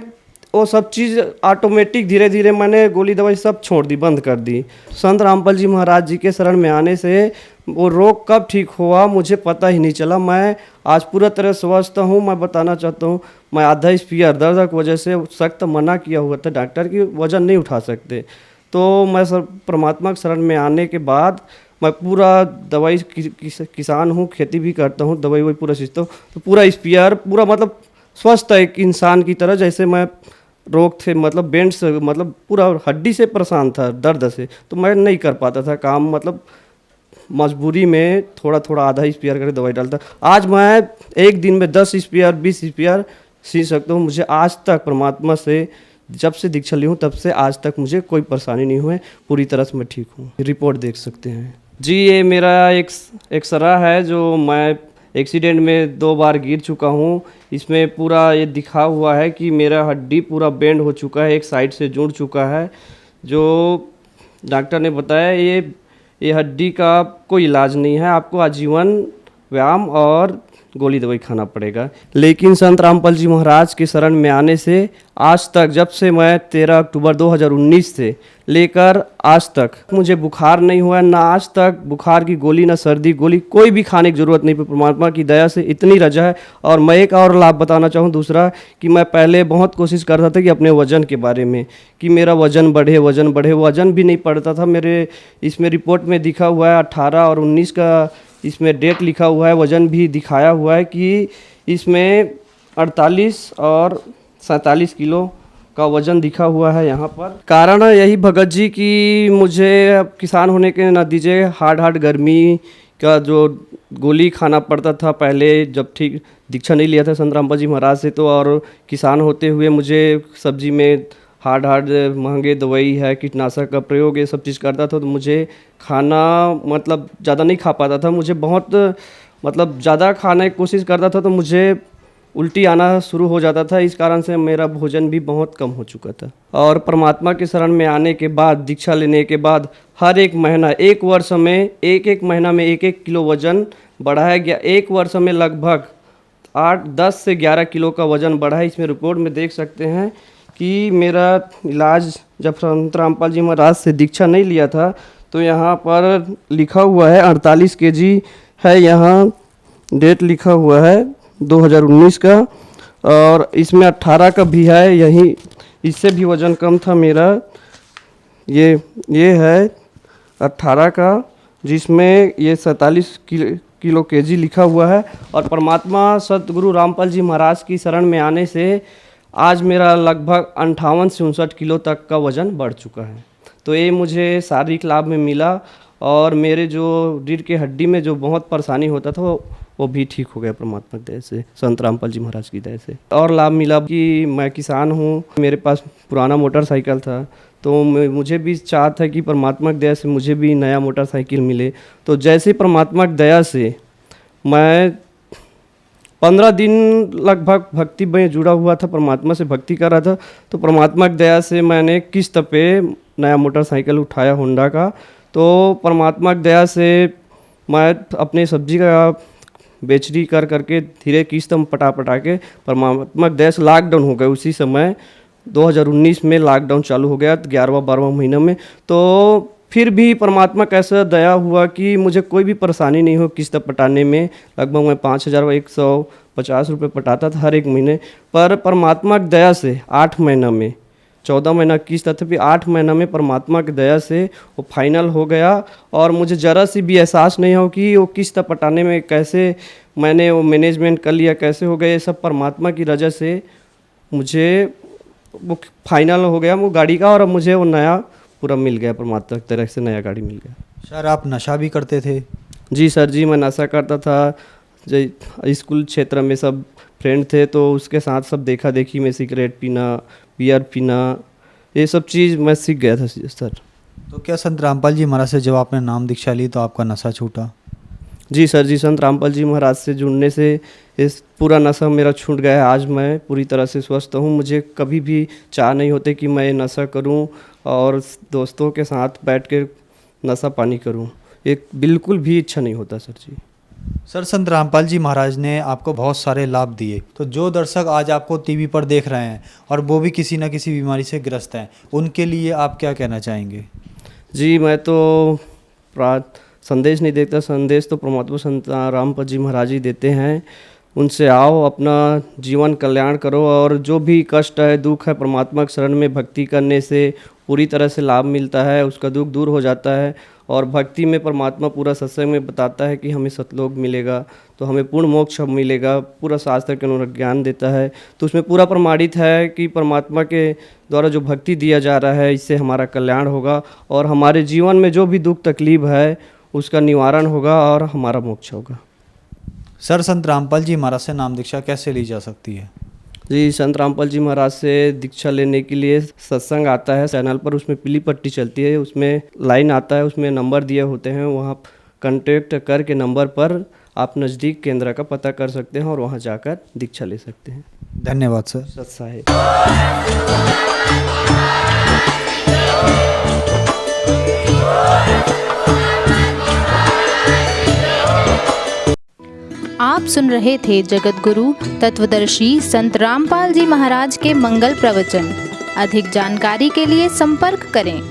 वो सब चीज़ ऑटोमेटिक धीरे धीरे मैंने गोली दवाई सब छोड़ दी, बंद कर दी। संत रामपाल जी महाराज जी के शरण में आने से वो रोग कब ठीक हुआ मुझे पता ही नहीं चला। मैं आज पूरा तरह स्वस्थ हूँ। मैं बताना चाहता हूँ, मैं आधा स्पीयर दर्द की वजह से सख्त मना किया हुआ था डॉक्टर की, वजन नहीं उठा सकते। तो मैं सर परमात्मा के शरण में आने के बाद मैं पूरा दवाई किसान हूँ, खेती भी करता हूँ, दवाई वही पूरा सीखता हूँ, तो पूरा स्पीयर पूरा मतलब स्वस्थ है एक इंसान की तरह। जैसे मैं रोग थे मतलब बेंड से मतलब पूरा हड्डी से परेशान था दर्द से, तो मैं नहीं कर पाता था काम, मतलब मजबूरी में थोड़ा थोड़ा आधा स्पीयर करके दवाई डालता। आज मैं एक दिन में 10 स्पीयर 20 स्पीयर सीख सकता हूँ। मुझे आज तक परमात्मा से जब से दीक्षा ली हूँ तब से आज तक मुझे कोई परेशानी नहीं हुई, पूरी तरह से मैं ठीक हूँ। रिपोर्ट देख सकते हैं जी, ये मेरा एक एक्सरा है जो मैं एक्सीडेंट में 2 बार गिर चुका हूँ। इसमें पूरा ये दिखा हुआ है कि मेरा हड्डी पूरा बेंड हो चुका है, एक साइड से जुड़ चुका है। जो डॉक्टर ने बताया ये हड्डी का कोई इलाज नहीं है, आपको आजीवन व्यायाम और गोली दवाई खाना पड़ेगा। लेकिन संत रामपाल जी महाराज के शरण में आने से आज तक, जब से मैं 13 अक्टूबर 2019 से लेकर आज तक मुझे बुखार नहीं हुआ, ना आज तक बुखार की गोली ना सर्दी गोली कोई भी खाने की ज़रूरत नहीं। परमात्मा की दया से इतनी रजा है। और मैं एक और लाभ बताना चाहूँ दूसरा, कि मैं पहले बहुत कोशिश करता था कि अपने वज़न के बारे में कि मेरा वज़न बढ़े, वज़न भी नहीं पड़ता था। मेरे इसमें रिपोर्ट में दिखा हुआ है 18 और 19 का इसमें डेट लिखा हुआ है, वज़न भी दिखाया हुआ है कि इसमें 48 और 47 किलो का वज़न दिखा हुआ है यहाँ पर। कारण यही भगत जी कि मुझे किसान होने के नतीजे हार्ड गर्मी का जो गोली खाना पड़ता था पहले, जब ठीक दीक्षा नहीं लिया था संत रामपाल जी महाराज से, तो और किसान होते हुए मुझे सब्जी में हार्ड महंगे दवाई है, कीटनाशक का प्रयोग, ये सब चीज़ करता था। तो मुझे खाना मतलब ज़्यादा नहीं खा पाता था। मुझे बहुत मतलब ज़्यादा खाने की कोशिश करता था तो मुझे उल्टी आना शुरू हो जाता था। इस कारण से मेरा भोजन भी बहुत कम हो चुका था। और परमात्मा के शरण में आने के बाद, दीक्षा लेने के बाद हर एक महीना, एक वर्ष में एक महीना में 1 किलो वज़न बढ़ाया गया। एक वर्ष में लगभग 10 से 11 किलो का वज़न बढ़ा है। इसमें रिपोर्ट में देख सकते हैं कि मेरा इलाज जब संत रामपाल जी महाराज से दीक्षा नहीं लिया था तो यहाँ पर लिखा हुआ है 48 kg है, यहाँ डेट लिखा हुआ है 2019 का, और इसमें 18 का भी है। यही इससे भी वज़न कम था मेरा। ये है 18 का, जिसमें ये 47 किलो केजी लिखा हुआ है। और परमात्मा सतगुरु रामपाल जी महाराज की शरण में आने से आज मेरा लगभग 58 से 59 किलो तक का वज़न बढ़ चुका है। तो ये मुझे शारीरिक लाभ में मिला और मेरे जो रीढ़ के हड्डी में जो बहुत परेशानी होता था वो भी ठीक हो गया परमात्मा की दया से, संत रामपाल जी महाराज की दया से। और लाभ मिला कि मैं किसान हूँ, मेरे पास पुराना मोटरसाइकिल था तो मुझे भी चाह था कि परमात्मा की दया से मुझे भी नया मोटरसाइकिल मिले। तो जैसे परमात्मा की दया से मैं 15 दिन लगभग भक्ति में जुड़ा हुआ था, परमात्मा से भक्ति कर रहा था। तो परमात्मा की दया से मैंने किस्त पे नया मोटरसाइकिल उठाया होंडा का। तो परमात्मा की दया से मैं अपने सब्जी का बेचड़ी कर करके धीरे किस्त में पटा के, परमात्मा की दया से लॉकडाउन हो गया। उसी समय 2019 में लॉकडाउन चालू हो गया 11वां-12वां महीना में। तो फिर भी परमात्मा कैसा दया हुआ कि मुझे कोई भी परेशानी नहीं हो किस्त पटाने में। लगभग मैं 5,150 रुपये पटाता था हर एक महीने। पर परमात्मा की दया से 8 महीना में, 14 महीना किस्त था, फिर 8 महीना में परमात्मा की दया से वो फाइनल हो गया। और मुझे ज़रा सी भी एहसास नहीं हो कि वो किस्त पटाने में कैसे मैंने वो मैनेजमेंट कर लिया, कैसे हो गया। ये सब परमात्मा की वजह से मुझे वो फाइनल हो गया वो गाड़ी का, और अब मुझे वो नया पूरा मिल गया, परमात्मा की तरफ से नया गाड़ी मिल गया। सर आप नशा भी करते थे? जी सर जी, मैं नशा करता था। स्कूल क्षेत्र में सब फ्रेंड थे तो उसके साथ सब देखा देखी में सिगरेट पीना, बियर पीना, ये सब चीज़ मैं सीख गया था सर। तो क्या संत रामपाल जी महाराज से जब आपने नाम दीक्षा ली तो आपका नशा छूटा? जी सर जी, संत रामपाल जी महाराज से जुड़ने से इस पूरा नशा मेरा छूट गया है। आज मैं पूरी तरह से स्वस्थ हूँ। मुझे कभी भी चाह नहीं होते कि मैं नशा करूँ और दोस्तों के साथ बैठ के नशा पानी करूँ, एक बिल्कुल भी इच्छा नहीं होता सर जी। सर संत रामपाल जी महाराज ने आपको बहुत सारे लाभ दिए, तो जो दर्शक आज आपको टीवी पर देख रहे हैं और वो भी किसी न किसी बीमारी से ग्रस्त हैं, उनके लिए आप क्या कहना चाहेंगे? जी मैं तो संदेश नहीं देखता, संदेश तो परमात्मा संत रामपाल जी महाराज ही देते हैं। उनसे आओ, अपना जीवन कल्याण करो, और जो भी कष्ट है, दुख है, परमात्मा के शरण में भक्ति करने से पूरी तरह से लाभ मिलता है, उसका दुख दूर हो जाता है। और भक्ति में परमात्मा पूरा सत्संग में बताता है कि हमें सतलोक मिलेगा, तो हमें पूर्ण मोक्ष मिलेगा, पूरा शास्त्र के अनुसार ज्ञान देता है। तो उसमें पूरा प्रमाणित है कि परमात्मा के द्वारा जो भक्ति दिया जा रहा है, इससे हमारा कल्याण होगा और हमारे जीवन में जो भी दुख तकलीफ है उसका निवारण होगा और हमारा मोक्ष होगा। सर संत रामपाल जी महाराज से नाम दीक्षा कैसे ली जा सकती है? जी, संत रामपाल जी महाराज से दीक्षा लेने के लिए सत्संग आता है चैनल पर, उसमें पीली पट्टी चलती है, उसमें लाइन आता है, उसमें नंबर दिए होते हैं। वहाँ कांटेक्ट करके नंबर पर आप नज़दीक केंद्र का पता कर सकते हैं और वहाँ जाकर दीक्षा ले सकते हैं। धन्यवाद सर। सत्साहे। आप सुन रहे थे जगत गुरु तत्वदर्शी संत रामपाल जी महाराज के मंगल प्रवचन। अधिक जानकारी के लिए संपर्क करें।